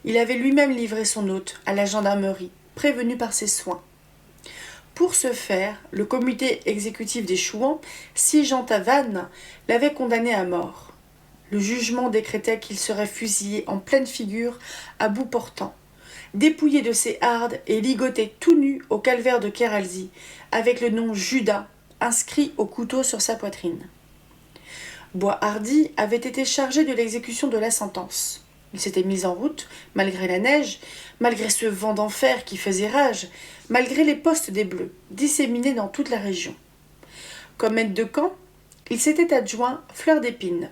Il avait lui-même livré son hôte à la gendarmerie, prévenu par ses soins. Pour ce faire, le comité exécutif des chouans, siégeant à Vannes, l'avait condamné à mort. Le jugement décrétait qu'il serait fusillé en pleine figure, à bout portant, dépouillé de ses hardes et ligoté tout nu au calvaire de Kéralzy, avec le nom Judas inscrit au couteau sur sa poitrine. Boishardy avait été chargé de l'exécution de la sentence. Il s'était mis en route, malgré la neige, malgré ce vent d'enfer qui faisait rage, malgré les postes des Bleus, disséminés dans toute la région. Comme aide de camp, il s'était adjoint Fleur d'Épine.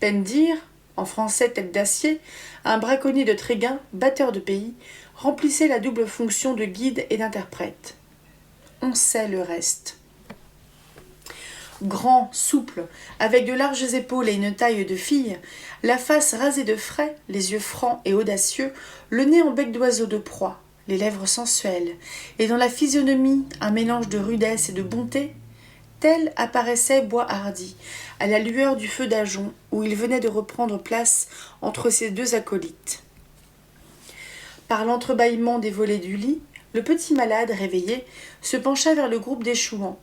Pendir, en français tête d'acier, un braconnier de Tréguin, batteur de pays, remplissait la double fonction de guide et d'interprète. On sait le reste. Grand, souple, avec de larges épaules et une taille de fille, la face rasée de frais, les yeux francs et audacieux, le nez en bec d'oiseau de proie, les lèvres sensuelles, et dans la physionomie un mélange de rudesse et de bonté, tel apparaissait Boishardy, à la lueur du feu d'Ajon, où il venait de reprendre place entre ses deux acolytes. Par l'entrebâillement des volets du lit, le petit malade, réveillé, se pencha vers le groupe des chouans.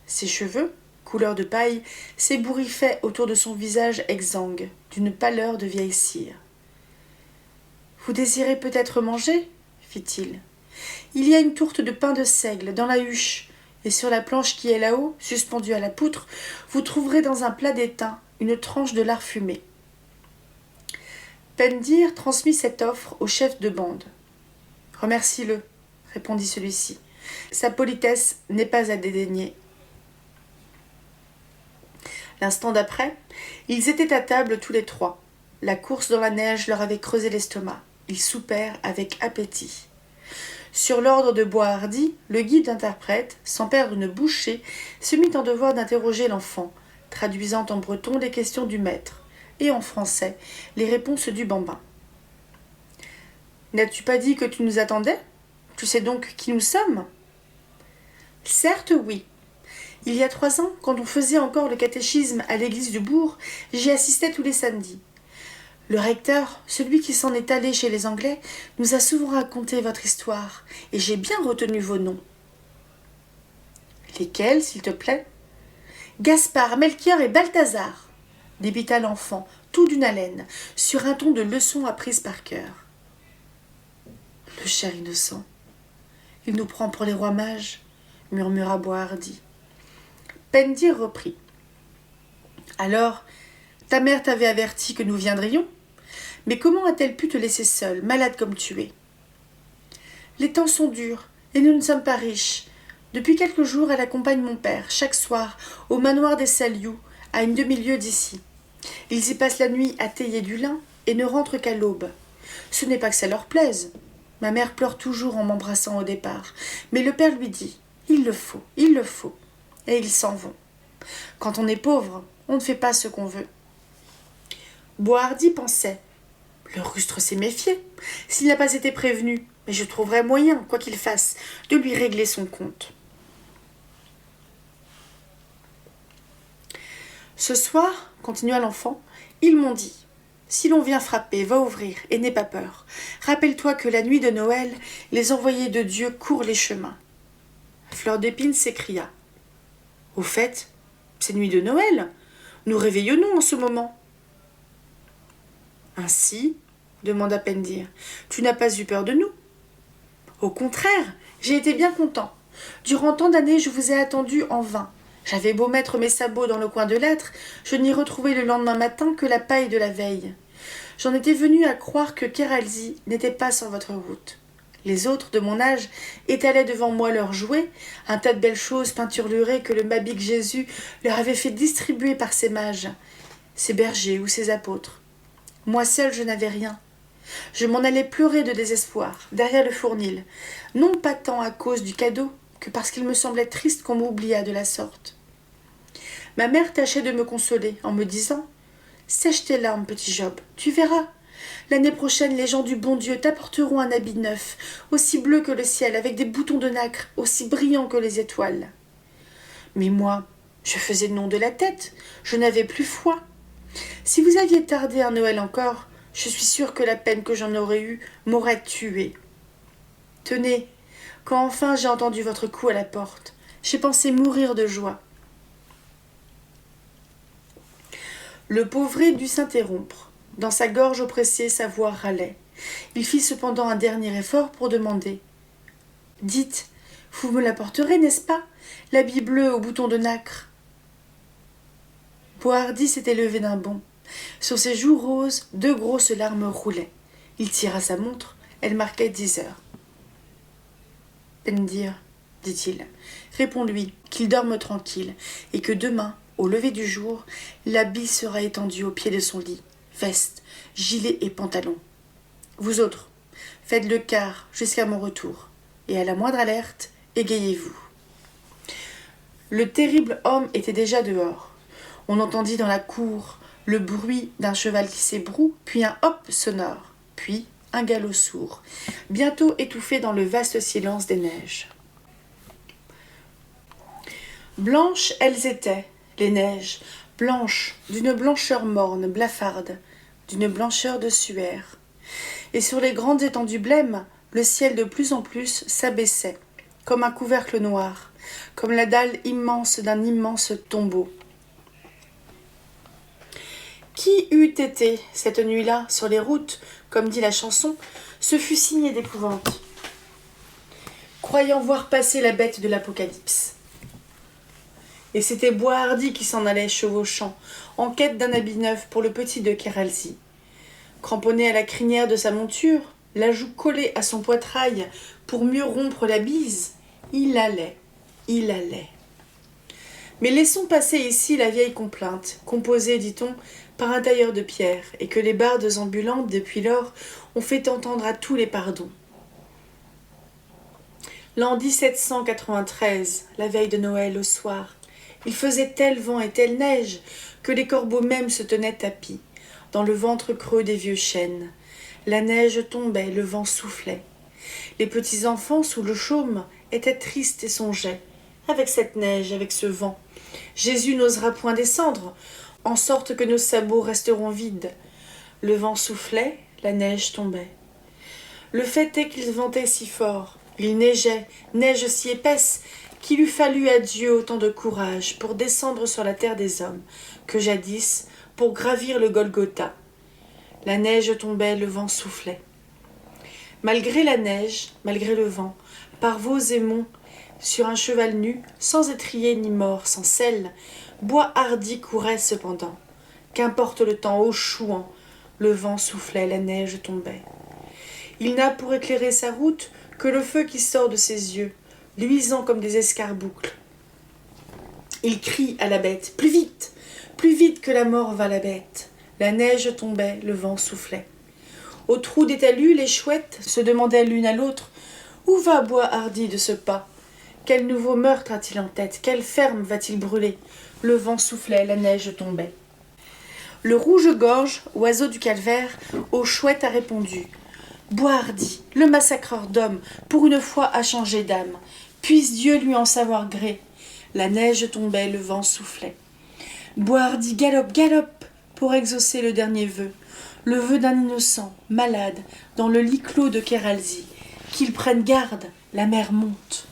Ses cheveux, couleur de paille, s'ébouriffaient autour de son visage exsangue, d'une pâleur de vieille cire. « Vous désirez peut-être manger ?» fit-il. « Il y a une tourte de pain de seigle dans la huche, et sur la planche qui est là-haut, suspendue à la poutre, vous trouverez dans un plat d'étain une tranche de lard fumé. » Pendir transmit cette offre au chef de bande. « Remercie-le, » répondit celui-ci. « Sa politesse n'est pas à dédaigner. » L'instant d'après, ils étaient à table tous les trois. La course dans la neige leur avait creusé l'estomac. Ils soupèrent avec appétit. Sur l'ordre de Boishardy, le guide interprète, sans perdre une bouchée, se mit en devoir d'interroger l'enfant, traduisant en breton les questions du maître, et en français les réponses du bambin. « N'as-tu pas dit que tu nous attendais ? Tu sais donc qui nous sommes ?»« Certes, oui. Il y a 3 ans, quand on faisait encore le catéchisme à l'église du bourg, j'y assistais tous les samedis. Le recteur, celui qui s'en est allé chez les Anglais, nous a souvent raconté votre histoire, et j'ai bien retenu vos noms. »« Lesquels, s'il te plaît ?»« Gaspard, Melchior et Balthazar, » débita l'enfant, tout d'une haleine, sur un ton de leçon apprise par cœur. « Le cher innocent, il nous prend pour les rois mages, » murmura Boishardy. Pendir reprit. « Alors, ta mère t'avait averti que nous viendrions ? Mais comment a-t-elle pu te laisser seule, malade comme tu es ? Les temps sont durs, et nous ne sommes pas riches. Depuis quelques jours, elle accompagne mon père, chaque soir, au manoir des Salioux, à une demi-lieue d'ici. Ils y passent la nuit à tailler du lin et ne rentrent qu'à l'aube. Ce n'est pas que ça leur plaise. Ma mère pleure toujours en m'embrassant au départ, mais le père lui dit « Il le faut, il le faut », et ils s'en vont. Quand on est pauvre, on ne fait pas ce qu'on veut. Boishardy pensait « Le rustre s'est méfié. S'il n'a pas été prévenu, mais je trouverai moyen, quoi qu'il fasse, de lui régler son compte. » Ce soir, continua l'enfant, ils m'ont dit « Si l'on vient frapper, va ouvrir, et n'aie pas peur. Rappelle-toi que la nuit de Noël, les envoyés de Dieu courent les chemins. » Fleur d'Épine s'écria « Au fait, c'est nuit de Noël. Nous réveillons-nous en ce moment. » « Ainsi, demanda Pendir, tu n'as pas eu peur de nous ? » ?»« Au contraire, j'ai été bien content. Durant tant d'années, je vous ai attendu en vain. J'avais beau mettre mes sabots dans le coin de l'âtre, je n'y retrouvai le lendemain matin que la paille de la veille. J'en étais venu à croire que Kéralzy n'était pas sur votre route. Les autres, de mon âge, étalaient devant moi leurs jouets, un tas de belles choses peinturlurées que le mabique Jésus leur avait fait distribuer par ses mages, ses bergers ou ses apôtres. Moi seul, je n'avais rien. Je m'en allais pleurer de désespoir, derrière le fournil, non pas tant à cause du cadeau, que parce qu'il me semblait triste qu'on m'oubliât de la sorte. Ma mère tâchait de me consoler, en me disant « Sèche tes larmes, petit Job, tu verras. L'année prochaine, les gens du bon Dieu t'apporteront un habit neuf, aussi bleu que le ciel, avec des boutons de nacre, aussi brillants que les étoiles. » Mais moi, je faisais le nom de la tête, je n'avais plus foi. Si vous aviez tardé un Noël encore, je suis sûre que la peine que j'en aurais eue m'aurait tuée. Tenez, quand enfin j'ai entendu votre coup à la porte, j'ai pensé mourir de joie. Le pauvré dut s'interrompre. Dans sa gorge oppressée, sa voix râlait. Il fit cependant un dernier effort pour demander « Dites, vous me l'apporterez, n'est-ce pas, l'habit bleu aux boutons de nacre ?» Boishardy s'était levé d'un bond. Sur ses joues roses, 2 grosses larmes roulaient. Il tira sa montre, elle marquait 10 heures. « Pendir, dit-il, réponds-lui qu'il dorme tranquille, et que demain, au lever du jour, l'habit sera étendu au pied de son lit, veste, gilet et pantalon. Vous autres, faites le quart jusqu'à mon retour, et à la moindre alerte, égayez-vous. Le terrible homme était déjà dehors. On entendit dans la cour le bruit d'un cheval qui s'ébroue, puis un hop sonore, puis un galop sourd, bientôt étouffé dans le vaste silence des neiges. Blanches elles étaient, les neiges, blanches, d'une blancheur morne, blafarde, d'une blancheur de suaire. Et sur les grandes étendues blêmes, le ciel de plus en plus s'abaissait, comme un couvercle noir, comme la dalle immense d'un immense tombeau. Qui eût été, cette nuit-là, sur les routes, comme dit la chanson, se fût signé d'épouvante, croyant voir passer la bête de l'Apocalypse. Et c'était Boishardy qui s'en allait chevauchant, en quête d'un habit neuf pour le petit de Kéralzy. Cramponné à la crinière de sa monture, la joue collée à son poitrail pour mieux rompre la bise, il allait. Mais laissons passer ici la vieille complainte, composée, dit-on, par un tailleur de pierre, et que les bardes ambulantes, depuis lors, ont fait entendre à tous les pardons. L'an 1793, la veille de Noël au soir, il faisait tel vent et telle neige que les corbeaux même se tenaient tapis, dans le ventre creux des vieux chênes. La neige tombait, le vent soufflait. Les petits enfants, sous le chaume, étaient tristes et songeaient. Avec cette neige, avec ce vent, Jésus n'osera point descendre, en sorte que nos sabots resteront vides. Le vent soufflait, la neige tombait. Le fait est qu'il ventait si fort, il neigeait, neige si épaisse, qu'il eût fallu à Dieu autant de courage pour descendre sur la terre des hommes, que jadis pour gravir le Golgotha. La neige tombait, le vent soufflait. Malgré la neige, malgré le vent, par vaux et monts, sur un cheval nu, sans étrier ni mort, sans selle, Boishardy courait cependant. Qu'importe le temps au chouan, le vent soufflait, la neige tombait. Il n'a pour éclairer sa route que le feu qui sort de ses yeux, luisant comme des escarboucles. Il crie à la bête, plus vite que la mort va la bête. La neige tombait, le vent soufflait. Au trou des talus, les chouettes se demandaient l'une à l'autre « Où va Boishardy de ce pas ? Quel nouveau meurtre a-t-il en tête ? Quelle ferme va-t-il brûler ?» Le vent soufflait, la neige tombait. Le rouge-gorge, oiseau du calvaire, aux chouettes a répondu « Boishardy, le massacreur d'hommes, pour une fois a changé d'âme. Puisse Dieu lui en savoir gré. » La neige tombait, le vent soufflait. Boishardy galope pour exaucer le dernier vœu, le vœu d'un innocent, malade, dans le lit clos de Kéralzy. Qu'il prenne garde, la mer monte.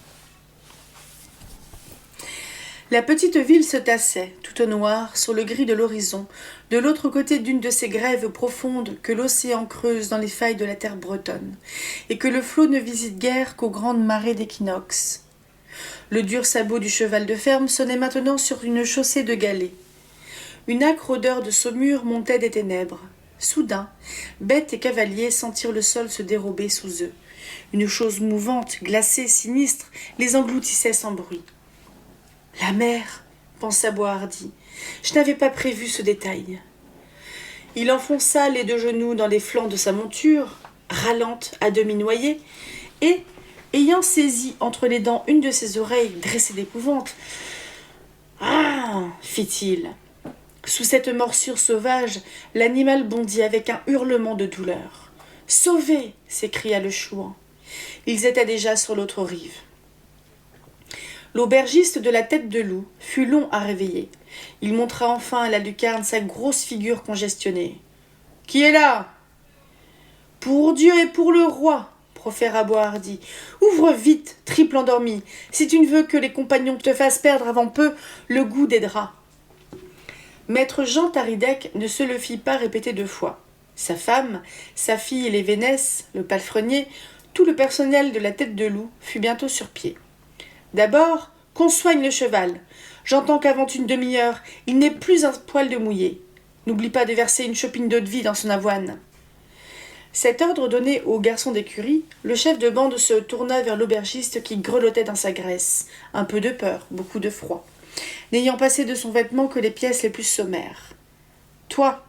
La petite ville se tassait, toute noire, sur le gris de l'horizon, de l'autre côté d'une de ces grèves profondes que l'océan creuse dans les failles de la terre bretonne, et que le flot ne visite guère qu'aux grandes marées d'équinoxe. Le dur sabot du cheval de ferme sonnait maintenant sur une chaussée de galets. Une âcre odeur de saumure montait des ténèbres. Soudain, bêtes et cavaliers sentirent le sol se dérober sous eux. Une chose mouvante, glacée, sinistre, les engloutissait sans bruit. « La mer !» pensa Boishardy. « Je n'avais pas prévu ce détail. » Il enfonça les deux genoux dans les flancs de sa monture, râlante, à demi noyée, et, ayant saisi entre les dents une de ses oreilles dressée d'épouvante, « Ah !» fit-il. Sous cette morsure sauvage, l'animal bondit avec un hurlement de douleur. « Sauvés !» s'écria le chouan. Ils étaient déjà sur l'autre rive. L'aubergiste de la tête de loup fut long à réveiller. Il montra enfin à la lucarne sa grosse figure congestionnée. « Qui est là ?»« Pour Dieu et pour le roi !» proféra Boishardy. « Ouvre vite, triple endormi, si tu ne veux que les compagnons te fassent perdre avant peu le goût des draps. » Maître Jean Taridec ne se le fit pas répéter 2 fois. Sa femme, sa fille et les Vénès, le palefrenier, tout le personnel de la tête de loup fut bientôt sur pied. D'abord, qu'on soigne le cheval. J'entends qu'avant une demi-heure, il n'est plus un poil de mouillé. N'oublie pas de verser une chopine d'eau-de-vie dans son avoine. Cet ordre donné au garçon d'écurie, le chef de bande se tourna vers l'aubergiste qui grelottait dans sa graisse, un peu de peur, beaucoup de froid, n'ayant passé de son vêtement que les pièces les plus sommaires. « Toi,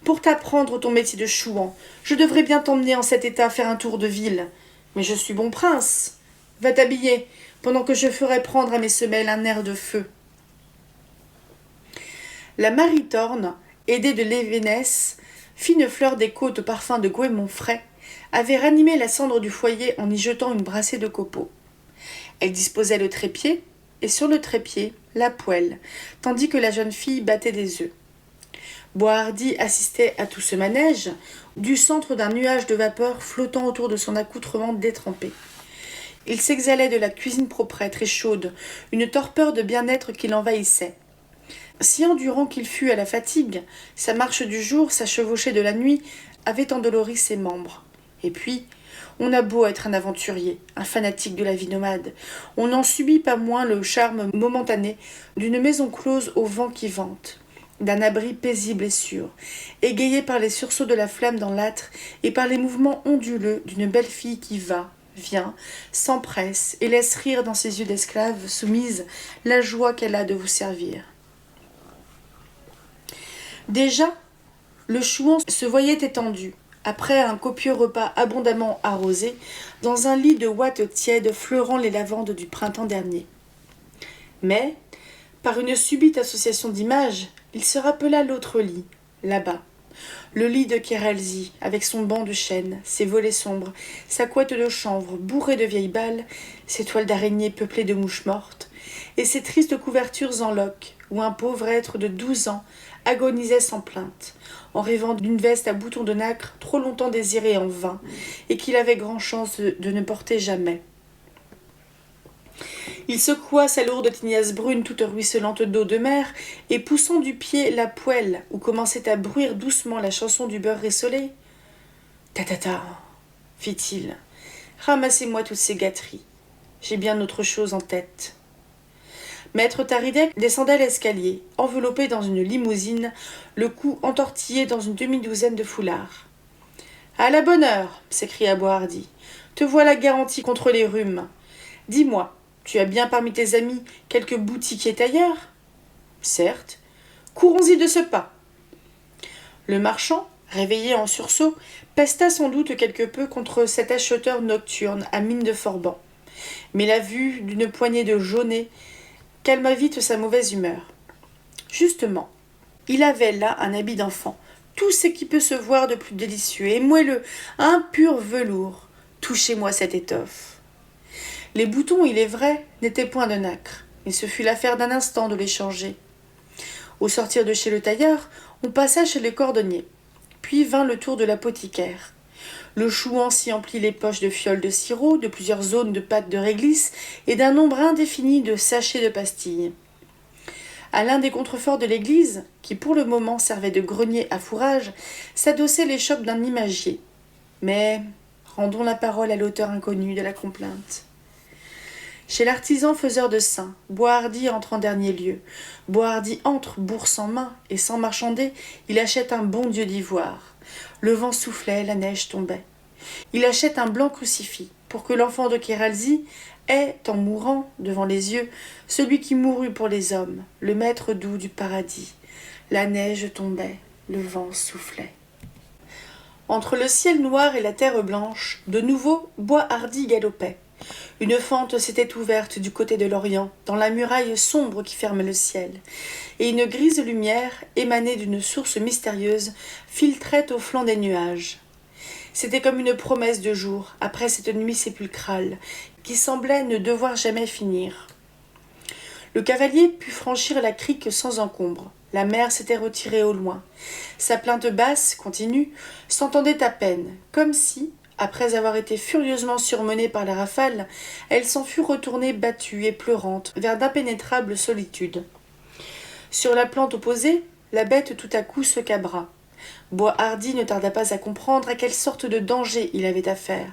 pour t'apprendre ton métier de chouan, je devrais bien t'emmener en cet état faire un tour de ville. Mais je suis bon prince. Va t'habiller, pendant que je ferai prendre à mes semelles un air de feu. » La Maritorne, aidée de l'Événesse, fine fleur des côtes au parfum de goémon frais, avait ranimé la cendre du foyer en y jetant une brassée de copeaux. Elle disposait le trépied, et sur le trépied, la poêle, tandis que la jeune fille battait des œufs. Boishardy assistait à tout ce manège, du centre d'un nuage de vapeur flottant autour de son accoutrement détrempé. Il s'exhalait de la cuisine proprêtre et chaude, une torpeur de bien-être qui l'envahissait. Si endurant qu'il fût à la fatigue, sa marche du jour, sa chevauchée de la nuit, avait endolori ses membres. Et puis, on a beau être un aventurier, un fanatique de la vie nomade, on n'en subit pas moins le charme momentané d'une maison close au vent qui vente, d'un abri paisible et sûr, égayé par les sursauts de la flamme dans l'âtre et par les mouvements onduleux d'une belle fille qui va, vient, s'empresse et laisse rire dans ses yeux d'esclave soumise la joie qu'elle a de vous servir. Déjà, le chouan se voyait étendu, après un copieux repas abondamment arrosé, dans un lit de ouate tiède fleurant les lavandes du printemps dernier. Mais, par une subite association d'images, il se rappela l'autre lit, là-bas, le lit de Kérasie, avec son banc de chêne, ses volets sombres, sa couette de chanvre bourrée de vieilles balles, ses toiles d'araignées peuplées de mouches mortes, et ses tristes couvertures en loques, où un pauvre être de 12 ans agonisait sans plainte, en rêvant d'une veste à boutons de nacre trop longtemps désirée en vain, et qu'il avait grand chance de ne porter jamais. Il secoua sa lourde tignasse brune toute ruisselante d'eau de mer, et poussant du pied la poêle où commençait à bruire doucement la chanson du beurre rissolé. « Ta, fit-il, ramassez-moi toutes ces gâteries. J'ai bien autre chose en tête. » Maître Taridec descendait l'escalier, enveloppé dans une limousine, le cou entortillé dans une demi-douzaine de foulards. « À la bonne heure !» s'écria Boishardy. « Te voilà garanti contre les rhumes. Dis-moi, tu as bien parmi tes amis quelques boutiquiers tailleurs ? » ?»« Certes. Courons-y de ce pas. » Le marchand, réveillé en sursaut, pesta sans doute quelque peu contre cet acheteur nocturne à mine de forban. Mais la vue d'une poignée de jaunets calma vite sa mauvaise humeur. Justement, il avait là un habit d'enfant, tout ce qui peut se voir de plus délicieux et moelleux, un pur velours. Touchez-moi cette étoffe. Les boutons, il est vrai, n'étaient point de nacre, mais ce fut l'affaire d'un instant de les changer. Au sortir de chez le tailleur, on passa chez le cordonnier, puis vint le tour de l'apothicaire. Le chouan s'y emplit les poches de fioles de sirop, de plusieurs zones de pâte de réglisse et d'un nombre indéfini de sachets de pastilles. À l'un des contreforts de l'église, qui pour le moment servait de grenier à fourrage, s'adossaient les chopes d'un imagier. Mais rendons la parole à l'auteur inconnu de la complainte. Chez l'artisan faiseur de saints, Boishardy entre en dernier lieu. Boishardy entre, bourse en main, et sans marchander, il achète un bon dieu d'ivoire. Le vent soufflait, la neige tombait. Il achète un blanc crucifix, pour que l'enfant de Kérasie ait, en mourant, devant les yeux, celui qui mourut pour les hommes, le maître doux du paradis. La neige tombait, le vent soufflait. Entre le ciel noir et la terre blanche, de nouveau, Boishardy galopait. Une fente s'était ouverte du côté de l'Orient, dans la muraille sombre qui ferme le ciel, et une grise lumière, émanée d'une source mystérieuse, filtrait au flanc des nuages. C'était comme une promesse de jour, après cette nuit sépulcrale, qui semblait ne devoir jamais finir. Le cavalier put franchir la crique sans encombre. La mer s'était retirée au loin. Sa plainte basse, continue, s'entendait à peine, comme si, après avoir été furieusement surmenée par la rafale, elle s'en fût retournée battue et pleurante vers d'impénétrables solitudes. Sur la plante opposée, la bête tout à coup se cabra. Boishardy ne tarda pas à comprendre à quelle sorte de danger il avait affaire.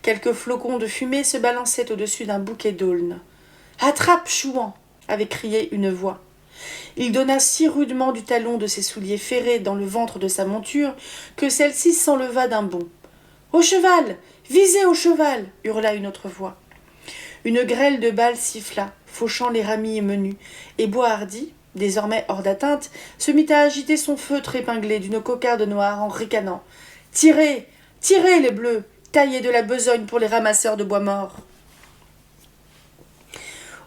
Quelques flocons de fumée se balançaient au-dessus d'un bouquet d'aulnes. « Attrape, chouan !» avait crié une voix. Il donna si rudement du talon de ses souliers ferrés dans le ventre de sa monture que celle-ci s'enleva d'un bond. « Au cheval! Visez au cheval !» hurla une autre voix. Une grêle de balles siffla, fauchant les ramilles menues, et Boishardy, désormais hors d'atteinte, se mit à agiter son feutre épinglé d'une cocarde noire en ricanant. « Tirez! Tirez, les bleus! Taillez de la besogne pour les ramasseurs de bois morts !»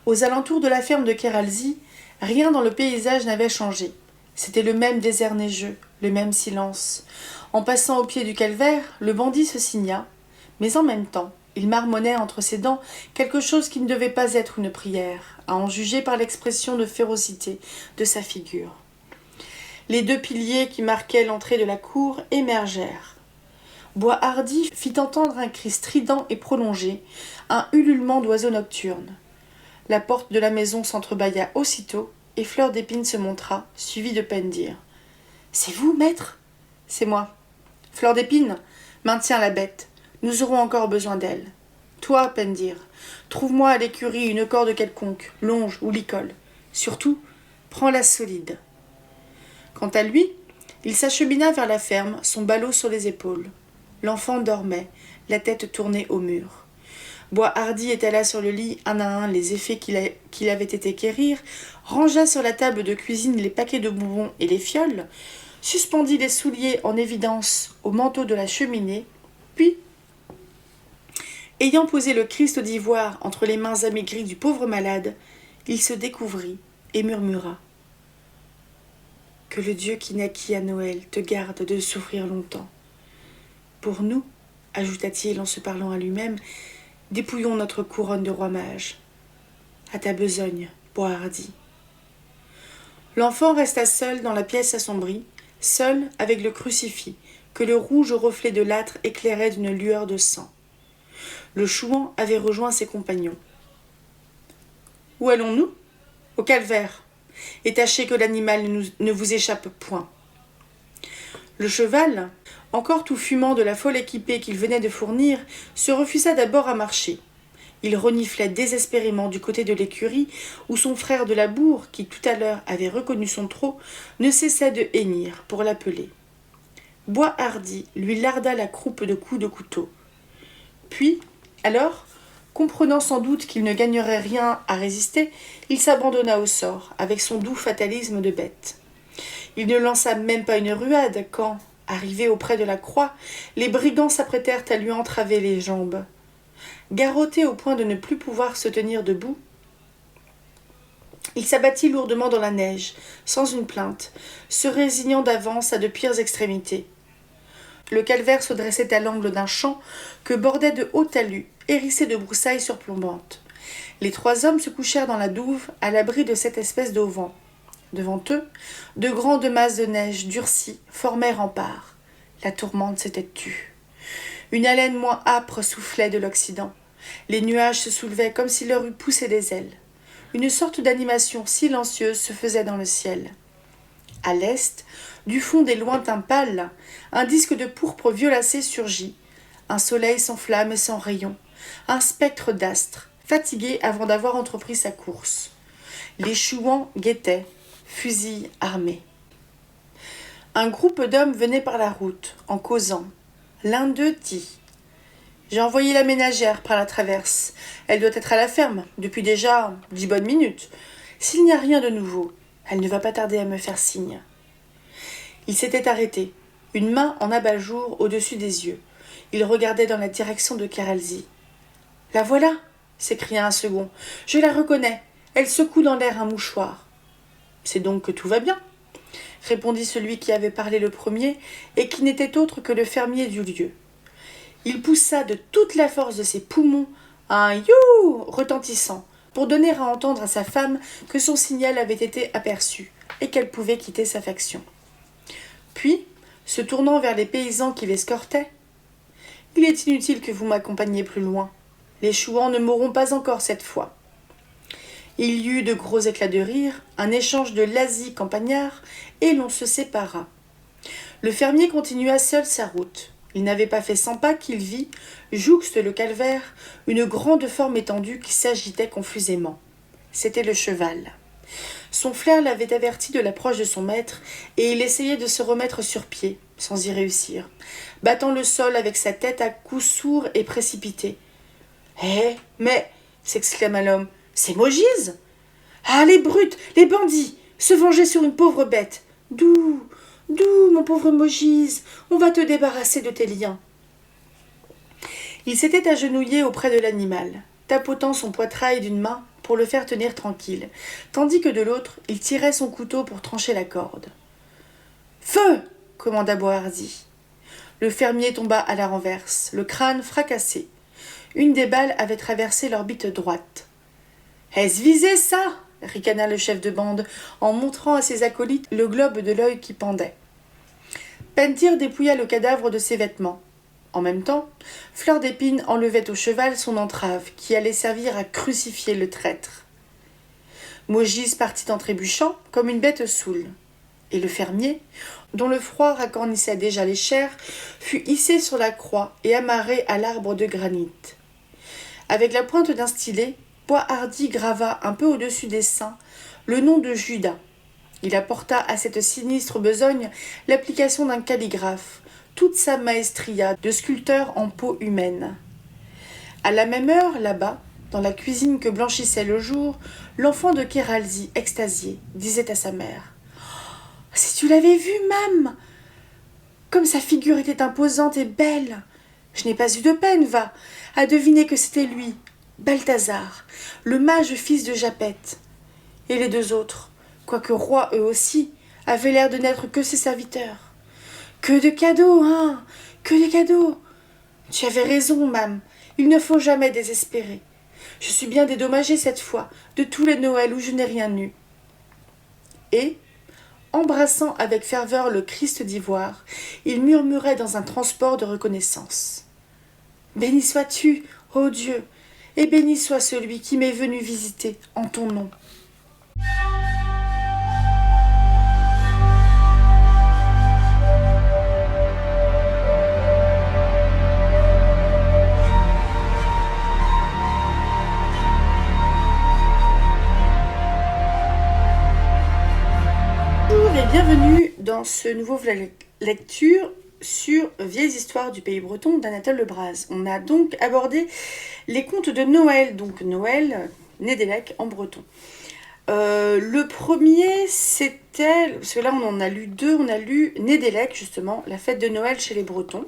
Aux alentours de la ferme de Kéralzy, rien dans le paysage n'avait changé. C'était le même désert neigeux, le même silence. En passant au pied du calvaire, le bandit se signa, mais en même temps, il marmonnait entre ses dents quelque chose qui ne devait pas être une prière, à en juger par l'expression de férocité de sa figure. Les 2 piliers qui marquaient l'entrée de la cour émergèrent. Boishardy fit entendre un cri strident et prolongé, un ululement d'oiseaux nocturnes. La porte de la maison s'entrebâilla aussitôt, et Fleur d'Épine se montra, suivie de Pendir. « C'est vous, maître ?»« C'est moi. Fleur d'Épine, maintiens la bête. Nous aurons encore besoin d'elle. Toi, Pendir, trouve-moi à l'écurie une corde quelconque, longe ou licol. Surtout, prends-la solide. » Quant à lui, il s'achemina vers la ferme, son ballot sur les épaules. L'enfant dormait, la tête tournée au mur. Boishardy étala sur le lit un à un les effets qu'il avait été quérir, rangea sur la table de cuisine les paquets de bonbons et les fioles, suspendit les souliers en évidence au manteau de la cheminée, puis, ayant posé le Christ d'ivoire entre les mains amaigries du pauvre malade, il se découvrit et murmura « Que le Dieu qui naquit à Noël te garde de souffrir longtemps. Pour nous, ajouta-t-il en se parlant à lui-même, dépouillons notre couronne de roi mage. À ta besogne, Boishardy. » L'enfant resta seul dans la pièce assombrie, seul avec le crucifix, que le rouge reflet de l'âtre éclairait d'une lueur de sang. Le chouan avait rejoint ses compagnons. « Où allons-nous ? Au calvaire. Et tâchez que l'animal ne vous échappe point. » Le cheval, encore tout fumant de la folle équipée qu'il venait de fournir, se refusa d'abord à marcher. Il reniflait désespérément du côté de l'écurie, où son frère de la bourre, qui tout à l'heure avait reconnu son trot, ne cessait de hennir pour l'appeler. Boishardy lui larda la croupe de coups de couteau. Puis, alors, comprenant sans doute qu'il ne gagnerait rien à résister, il s'abandonna au sort, avec son doux fatalisme de bête. Il ne lança même pas une ruade quand, arrivé auprès de la croix, les brigands s'apprêtèrent à lui entraver les jambes. Garrotté au point de ne plus pouvoir se tenir debout, il s'abattit lourdement dans la neige, sans une plainte, se résignant d'avance à de pires extrémités. Le calvaire se dressait à l'angle d'un champ que bordaient de hauts talus, hérissés de broussailles surplombantes. Les 3 hommes se couchèrent dans la douve, à l'abri de cette espèce d'auvent. Devant eux, de grandes masses de neige durcies formaient rempart. La tourmente s'était tue. Une haleine moins âpre soufflait de l'Occident. Les nuages se soulevaient comme s'il leur eût poussé des ailes. Une sorte d'animation silencieuse se faisait dans le ciel. À l'est, du fond des lointains pâles, un disque de pourpre violacé surgit. Un soleil sans flamme et sans rayon. Un spectre d'astre, fatigué avant d'avoir entrepris sa course. Les chouans guettaient, fusils armés. Un groupe d'hommes venait par la route, en causant. L'un d'eux dit « J'ai envoyé la ménagère par la traverse. Elle doit être à la ferme, depuis déjà 10 bonnes minutes. S'il n'y a rien de nouveau, elle ne va pas tarder à me faire signe. » Il s'était arrêté, une main en abat-jour au-dessus des yeux. Il regardait dans la direction de Kéralzy. « La voilà !» s'écria un second. « Je la reconnais. Elle secoue dans l'air un mouchoir. »« C'est donc que tout va bien !» répondit celui qui avait parlé le premier et qui n'était autre que le fermier du lieu. Il poussa de toute la force de ses poumons un « you » retentissant pour donner à entendre à sa femme que son signal avait été aperçu et qu'elle pouvait quitter sa faction. Puis, se tournant vers les paysans qui l'escortaient, « Il est inutile que vous m'accompagniez plus loin. Les chouans ne mourront pas encore cette fois. » Il y eut de gros éclats de rire, un échange de lazzi campagnards, et l'on se sépara. Le fermier continua seul sa route. Il n'avait pas fait 100 pas qu'il vit, jouxte le calvaire, une grande forme étendue qui s'agitait confusément. C'était le cheval. Son flair l'avait averti de l'approche de son maître, et il essayait de se remettre sur pied, sans y réussir, battant le sol avec sa tête à coups sourds et précipités. « Eh, mais, s'exclama l'homme, c'est Mogise ! Ah, les brutes, les bandits, se venger sur une pauvre bête. Doux, doux, mon pauvre Mogise, on va te débarrasser de tes liens. » Il s'était agenouillé auprès de l'animal, tapotant son poitrail d'une main pour le faire tenir tranquille, tandis que de l'autre, il tirait son couteau pour trancher la corde. « Feu !» commanda Bohardy. Le fermier tomba à la renverse, le crâne fracassé. Une des balles avait traversé l'orbite droite. « Est-ce visé, ça ?» ricana le chef de bande, en montrant à ses acolytes le globe de l'œil qui pendait. Pentir dépouilla le cadavre de ses vêtements. En même temps, Fleur d'Épine enlevait au cheval son entrave, qui allait servir à crucifier le traître. Mogise partit en trébuchant, comme une bête saoule. Et le fermier, dont le froid racornissait déjà les chairs, fut hissé sur la croix et amarré à l'arbre de granit. Avec la pointe d'un stylet, Boishardy grava un peu au-dessus des seins le nom de Judas. Il apporta à cette sinistre besogne l'application d'un calligraphe, toute sa maestria de sculpteur en peau humaine. À la même heure, là-bas, dans la cuisine que blanchissait le jour, l'enfant de Kéralzy, extasié, disait à sa mère « Si tu l'avais vu, Mame, comme sa figure était imposante et belle. Je n'ai pas eu de peine, va, à deviner que c'était lui, Balthazar, le mage fils de Japet. Et les deux autres, quoique rois eux aussi, avaient l'air de n'être que ses serviteurs. Que de cadeaux, hein, que de cadeaux. Tu avais raison, Mame, il ne faut jamais désespérer. Je suis bien dédommagée cette fois de tous les Noëls où je n'ai rien eu. » Et, embrassant avec ferveur le Christ d'ivoire, il murmurait dans un transport de reconnaissance. « Béni sois-tu, ô Dieu, et béni soit celui qui m'est venu visiter en ton nom. » Bonjour et bienvenue dans ce nouveau lecture sur Vieilles histoires du pays breton d'Anatole Lebras. On a donc abordé les contes de Noël, donc Noël, Nédélec en breton. Le premier, c'était, parce que là on en a lu deux, on a lu Nédélec, justement, la fête de Noël chez les Bretons,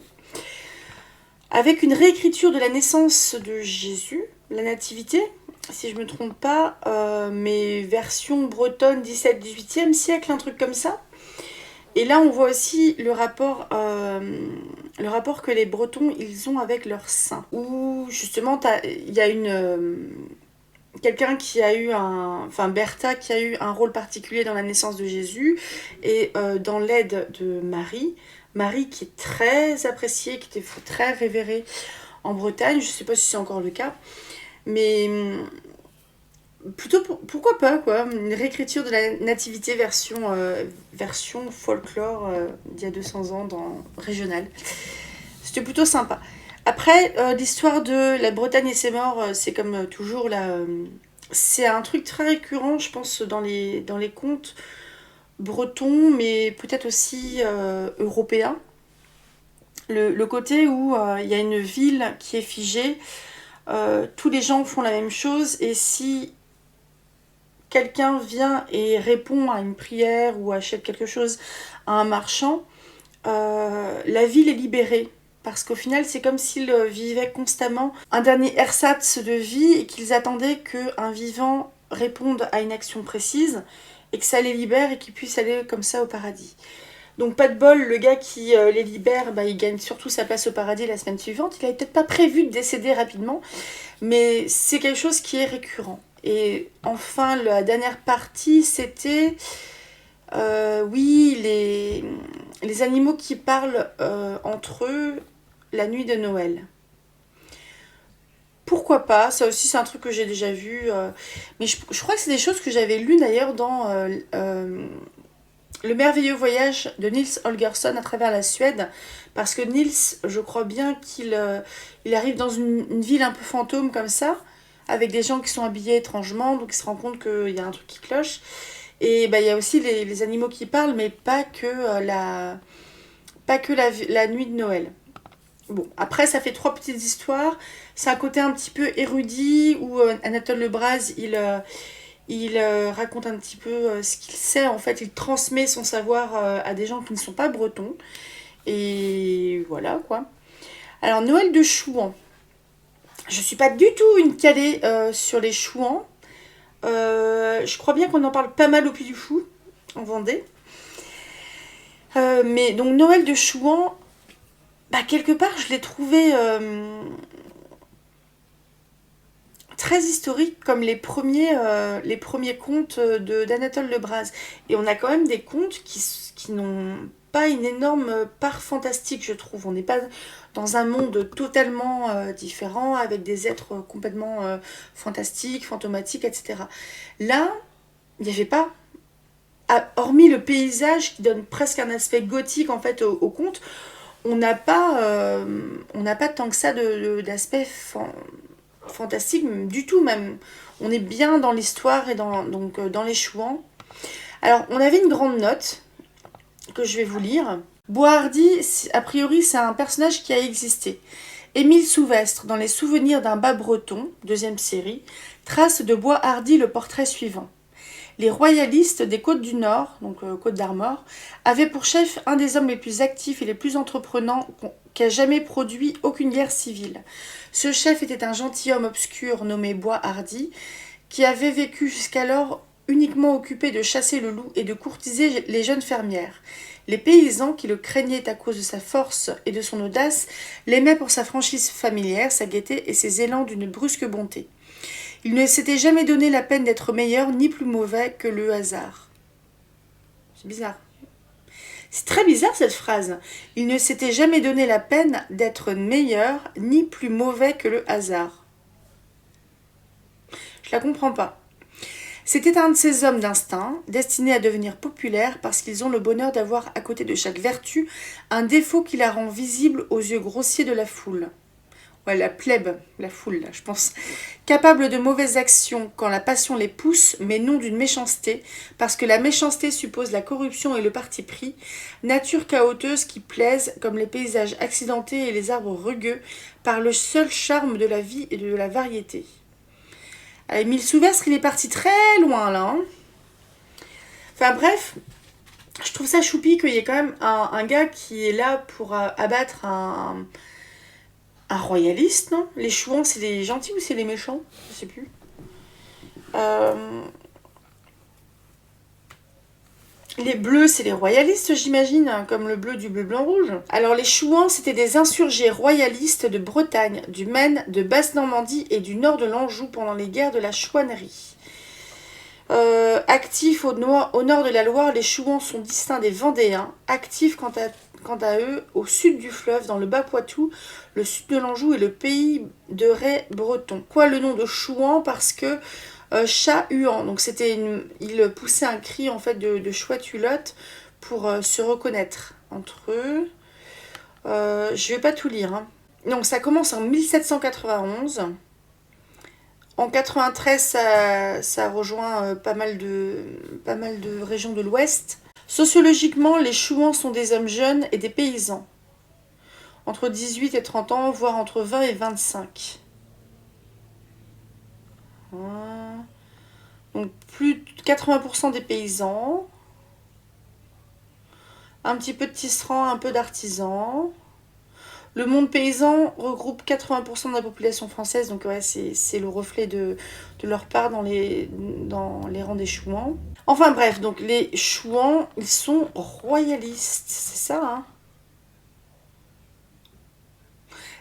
avec une réécriture de la naissance de Jésus, la nativité, si je ne me trompe pas, mais version bretonne 17-18e siècle, un truc comme ça. Et là, on voit aussi le rapport que les Bretons ils ont avec leurs saints. Où justement, il y a quelqu'un qui a eu Bertha qui a eu un rôle particulier dans la naissance de Jésus et dans l'aide de Marie. Marie qui est très appréciée, qui était très révérée en Bretagne. Je ne sais pas si c'est encore le cas, mais plutôt pourquoi pas quoi, une réécriture de la nativité version folklore d'il y a 200 ans dans régional. C'était plutôt sympa. Après l'histoire de la Bretagne et ses morts, c'est comme toujours là, c'est un truc très récurrent je pense dans les contes bretons mais peut-être aussi européens. Le côté où il y a une ville qui est figée, tous les gens font la même chose et si quelqu'un vient et répond à une prière ou achète quelque chose à un marchand, la ville est libérée. Parce qu'au final, c'est comme s'ils vivaient constamment un dernier ersatz de vie et qu'ils attendaient qu'un vivant réponde à une action précise et que ça les libère et qu'ils puissent aller comme ça au paradis. Donc pas de bol, le gars qui les libère, il gagne surtout sa place au paradis la semaine suivante. Il n'avait peut-être pas prévu de décéder rapidement, mais c'est quelque chose qui est récurrent. Et enfin, la dernière partie, c'était les animaux qui parlent entre eux la nuit de Noël. Pourquoi pas, ça aussi c'est un truc que j'ai déjà vu, mais je crois que c'est des choses que j'avais lues d'ailleurs dans Le merveilleux voyage de Nils Holgersson à travers la Suède, parce que Nils, je crois bien qu'il arrive dans une ville un peu fantôme comme ça, avec des gens qui sont habillés étrangement, donc il se rend compte qu'il y a un truc qui cloche. Et bah, il y a aussi les animaux qui parlent, mais pas que, la nuit de Noël. Bon, après, ça fait 3 petites histoires. C'est un côté un petit peu érudit où Anatole Lebras, il raconte un petit peu ce qu'il sait. En fait, il transmet son savoir à des gens qui ne sont pas bretons. Et voilà, quoi. Alors, Noël de Chouan. Je suis pas du tout une calée sur les Chouans. Je crois bien qu'on en parle pas mal au Puy du Fou, en Vendée. Mais donc, Noël de Chouan, bah, quelque part, je l'ai trouvé très historique comme les premiers contes d'Anatole Lebras. Et on a quand même des contes qui n'ont pas une énorme part fantastique, je trouve. On n'est pas dans un monde totalement différent, avec des êtres complètement fantastiques, fantomatiques, etc. Là, il n'y avait pas, hormis le paysage qui donne presque un aspect gothique en fait au conte, on n'a pas tant que ça d'aspect fantastique du tout même. On est bien dans l'histoire et dans les chouans. Alors, on avait une grande note que je vais vous lire. Boishardy, a priori, c'est un personnage qui a existé. Émile Souvestre, dans les souvenirs d'un bas breton, deuxième série, trace de Boishardy le portrait suivant. Les royalistes des Côtes du Nord, donc Côte d'Armor, avaient pour chef un des hommes les plus actifs et les plus entreprenants qu'a jamais produit aucune guerre civile. Ce chef était un gentilhomme obscur nommé Boishardy, qui avait vécu jusqu'alors uniquement occupé de chasser le loup et de courtiser les jeunes fermières. Les paysans, qui le craignaient à cause de sa force et de son audace, l'aimaient pour sa franchise familière, sa gaieté et ses élans d'une brusque bonté. Il ne s'était jamais donné la peine d'être meilleur ni plus mauvais que le hasard. C'est bizarre. C'est très bizarre cette phrase. Il ne s'était jamais donné la peine d'être meilleur ni plus mauvais que le hasard. Je la comprends pas. C'était un de ces hommes d'instinct, destinés à devenir populaires parce qu'ils ont le bonheur d'avoir à côté de chaque vertu un défaut qui la rend visible aux yeux grossiers de la foule. Ouais, la plèbe, la foule, là, je pense. Capable de mauvaises actions quand la passion les pousse, mais non d'une méchanceté, parce que la méchanceté suppose la corruption et le parti pris, nature cahoteuse qui plaise, comme les paysages accidentés et les arbres rugueux, par le seul charme de la vie et de la variété. Émile Souvestre, il est parti très loin, là. Hein. Enfin bref, je trouve ça choupi qu'il y ait quand même un gars qui est là pour abattre un royaliste, non? Les chouans, c'est les gentils ou c'est les méchants? Je sais plus. Les bleus, c'est les royalistes, j'imagine, hein, comme le bleu du bleu blanc rouge. Alors les chouans, c'était des insurgés royalistes de Bretagne, du Maine, de Basse-Normandie et du nord de l'Anjou pendant les guerres de la chouannerie. Actifs au nord de la Loire, les chouans sont distincts des Vendéens, actifs quant à eux au sud du fleuve, dans le Bas-Poitou, le sud de l'Anjou et le pays de Ray breton. Quoi le nom de chouan? Parce que chat-huant, donc il poussait un cri en fait de chouette-hulotte pour se reconnaître entre eux. Je vais pas tout lire. Hein. Donc ça commence en 1791. En 93, ça rejoint pas mal de régions de l'Ouest. Sociologiquement, les chouans sont des hommes jeunes et des paysans. Entre 18 et 30 ans, voire entre 20 et 25. Donc plus de 80% des paysans. Un petit peu de tisserands, un peu d'artisans. Le monde paysan regroupe 80% de la population française, donc ouais, c'est le reflet de leur part dans les rangs des chouans. Enfin bref, donc les chouans, ils sont royalistes, c'est ça, hein?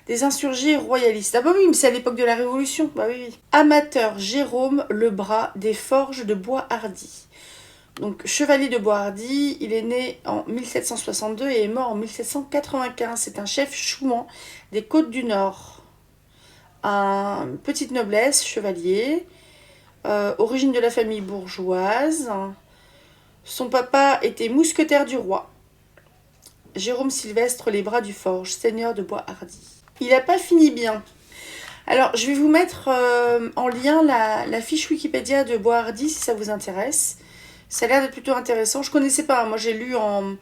Des insurgés royalistes. Ah bah oui, mais c'est à l'époque de la Révolution, bah oui. Amateur Jérôme Lebras des forges de Boishardy. Donc, chevalier de Boishardy, il est né en 1762 et est mort en 1795. C'est un chef chouan des Côtes du Nord. Petite noblesse, chevalier, origine de la famille bourgeoise. Son papa était mousquetaire du roi. Jérôme Sylvestre Les Bras du Forge, seigneur de Boishardy. Il n'a pas fini bien. Alors, je vais vous mettre en lien la fiche Wikipédia de Boishardy si ça vous intéresse. Ça a l'air d'être plutôt intéressant. Je connaissais pas, moi j'ai lu en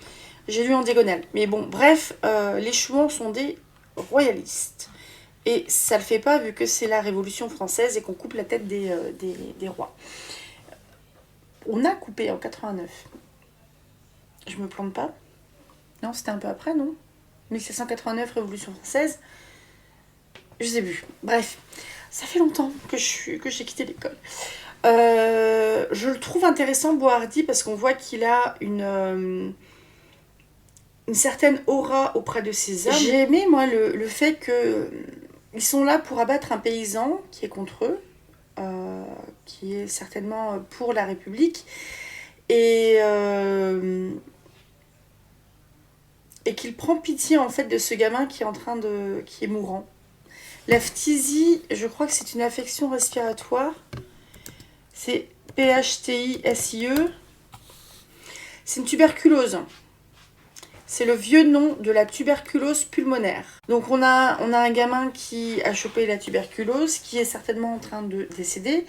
diagonale. Mais bon, bref, les Chouans sont des royalistes. Et ça le fait pas vu que c'est la Révolution française et qu'on coupe la tête des rois. On a coupé en 89. Je me plante pas? Non, c'était un peu après, non? 1789, Révolution française. Je sais plus. Bref, ça fait longtemps que j'ai quitté l'école. Je le trouve intéressant, Bohardy, parce qu'on voit qu'il a une certaine aura auprès de ses hommes. J'ai aimé, moi, le fait que ils sont là pour abattre un paysan qui est contre eux, qui est certainement pour la République, et qu'il prend pitié en fait de ce gamin qui est mourant. La phtisie, je crois que c'est une affection respiratoire. C'est PHTISIE. C'est une tuberculose. C'est le vieux nom de la tuberculose pulmonaire. Donc on a un gamin qui a chopé la tuberculose, qui est certainement en train de décéder,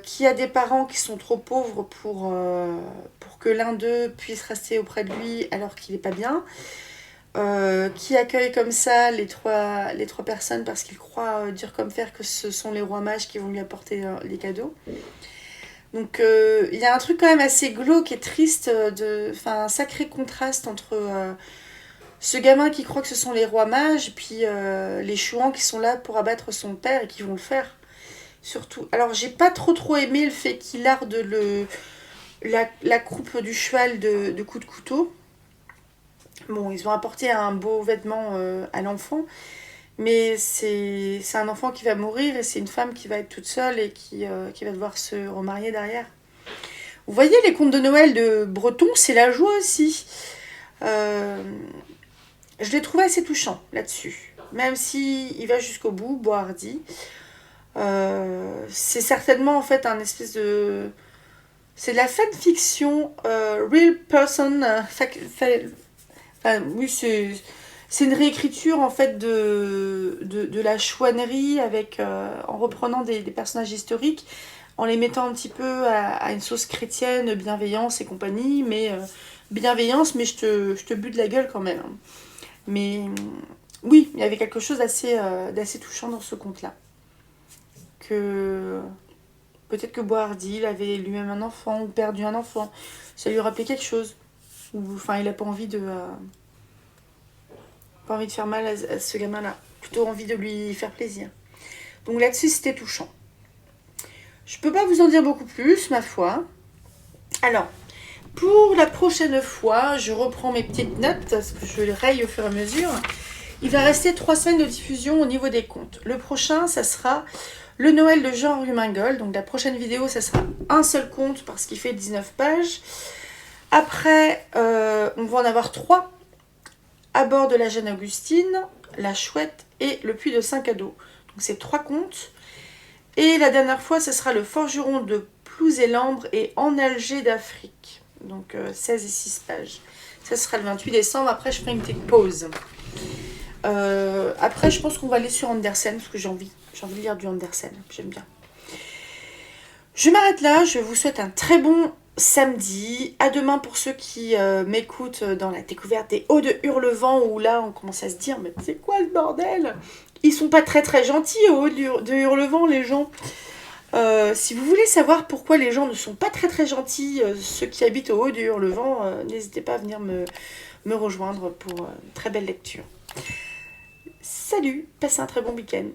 qui a des parents qui sont trop pauvres pour que l'un d'eux puisse rester auprès de lui alors qu'il n'est pas bien, qui accueille comme ça les trois personnes parce qu'il croit dur comme fer que ce sont les rois mages qui vont lui apporter les cadeaux. Donc il y a un truc quand même assez glauque et triste, un sacré contraste entre ce gamin qui croit que ce sont les rois mages, puis les chouans qui sont là pour abattre son père et qui vont le faire. Surtout. Alors j'ai pas trop aimé le fait qu'il arde la croupe du cheval de coups de couteau. Bon, ils ont apporté un beau vêtement à l'enfant, mais c'est un enfant qui va mourir et c'est une femme qui va être toute seule et qui va devoir se remarier derrière. Vous voyez, les contes de Noël de Breton, c'est la joie aussi. Je l'ai trouvé assez touchant là-dessus. Même s'il va jusqu'au bout, Bohardy. C'est certainement en fait un espèce de... C'est de la fanfiction, real person... oui, c'est une réécriture en fait de la chouannerie avec, en reprenant des personnages historiques, en les mettant un petit peu à une sauce chrétienne, bienveillance et compagnie, mais bienveillance, mais je te bute de la gueule quand même. Mais oui, il y avait quelque chose d'assez touchant dans ce conte-là. Que peut-être que Bohardy, il avait lui-même un enfant ou perdu un enfant, ça lui rappelait quelque chose. Ou enfin, il n'a pas envie de faire mal à ce gamin-là, plutôt envie de lui faire plaisir. Donc là-dessus, c'était touchant. Je peux pas vous en dire beaucoup plus, ma foi. Alors, pour la prochaine fois, je reprends mes petites notes, parce que je les raye au fur et à mesure. Il va rester 3 semaines de diffusion au niveau des contes. Le prochain, ça sera le Noël de Jean Rumingol. Donc la prochaine vidéo, ça sera un seul conte, parce qu'il fait 19 pages. Après, on va en avoir 3. À bord de la Jeune Augustine, la Chouette et le Puits de Saint-Cadeau. Donc c'est 3 contes. Et la dernière fois, ce sera le Forgeron de Plouz-et-Lambre et En Alger d'Afrique. Donc 16 et 6 pages. Ça sera le 28 décembre. Après, je ferai une petite pause. Après, je pense qu'on va aller sur Andersen, parce que j'ai envie de lire du Andersen. J'aime bien. Je m'arrête là. Je vous souhaite un très bon samedi. À demain pour ceux qui m'écoutent dans la découverte des Hauts de Hurlevent, où là, on commence à se dire, mais c'est quoi le bordel? Ils sont pas très gentils aux Hauts de Hurlevent, les gens. Si vous voulez savoir pourquoi les gens ne sont pas très gentils, ceux qui habitent au Haut de Hurlevent, n'hésitez pas à venir me rejoindre pour une très belle lecture. Salut, passez un très bon week-end.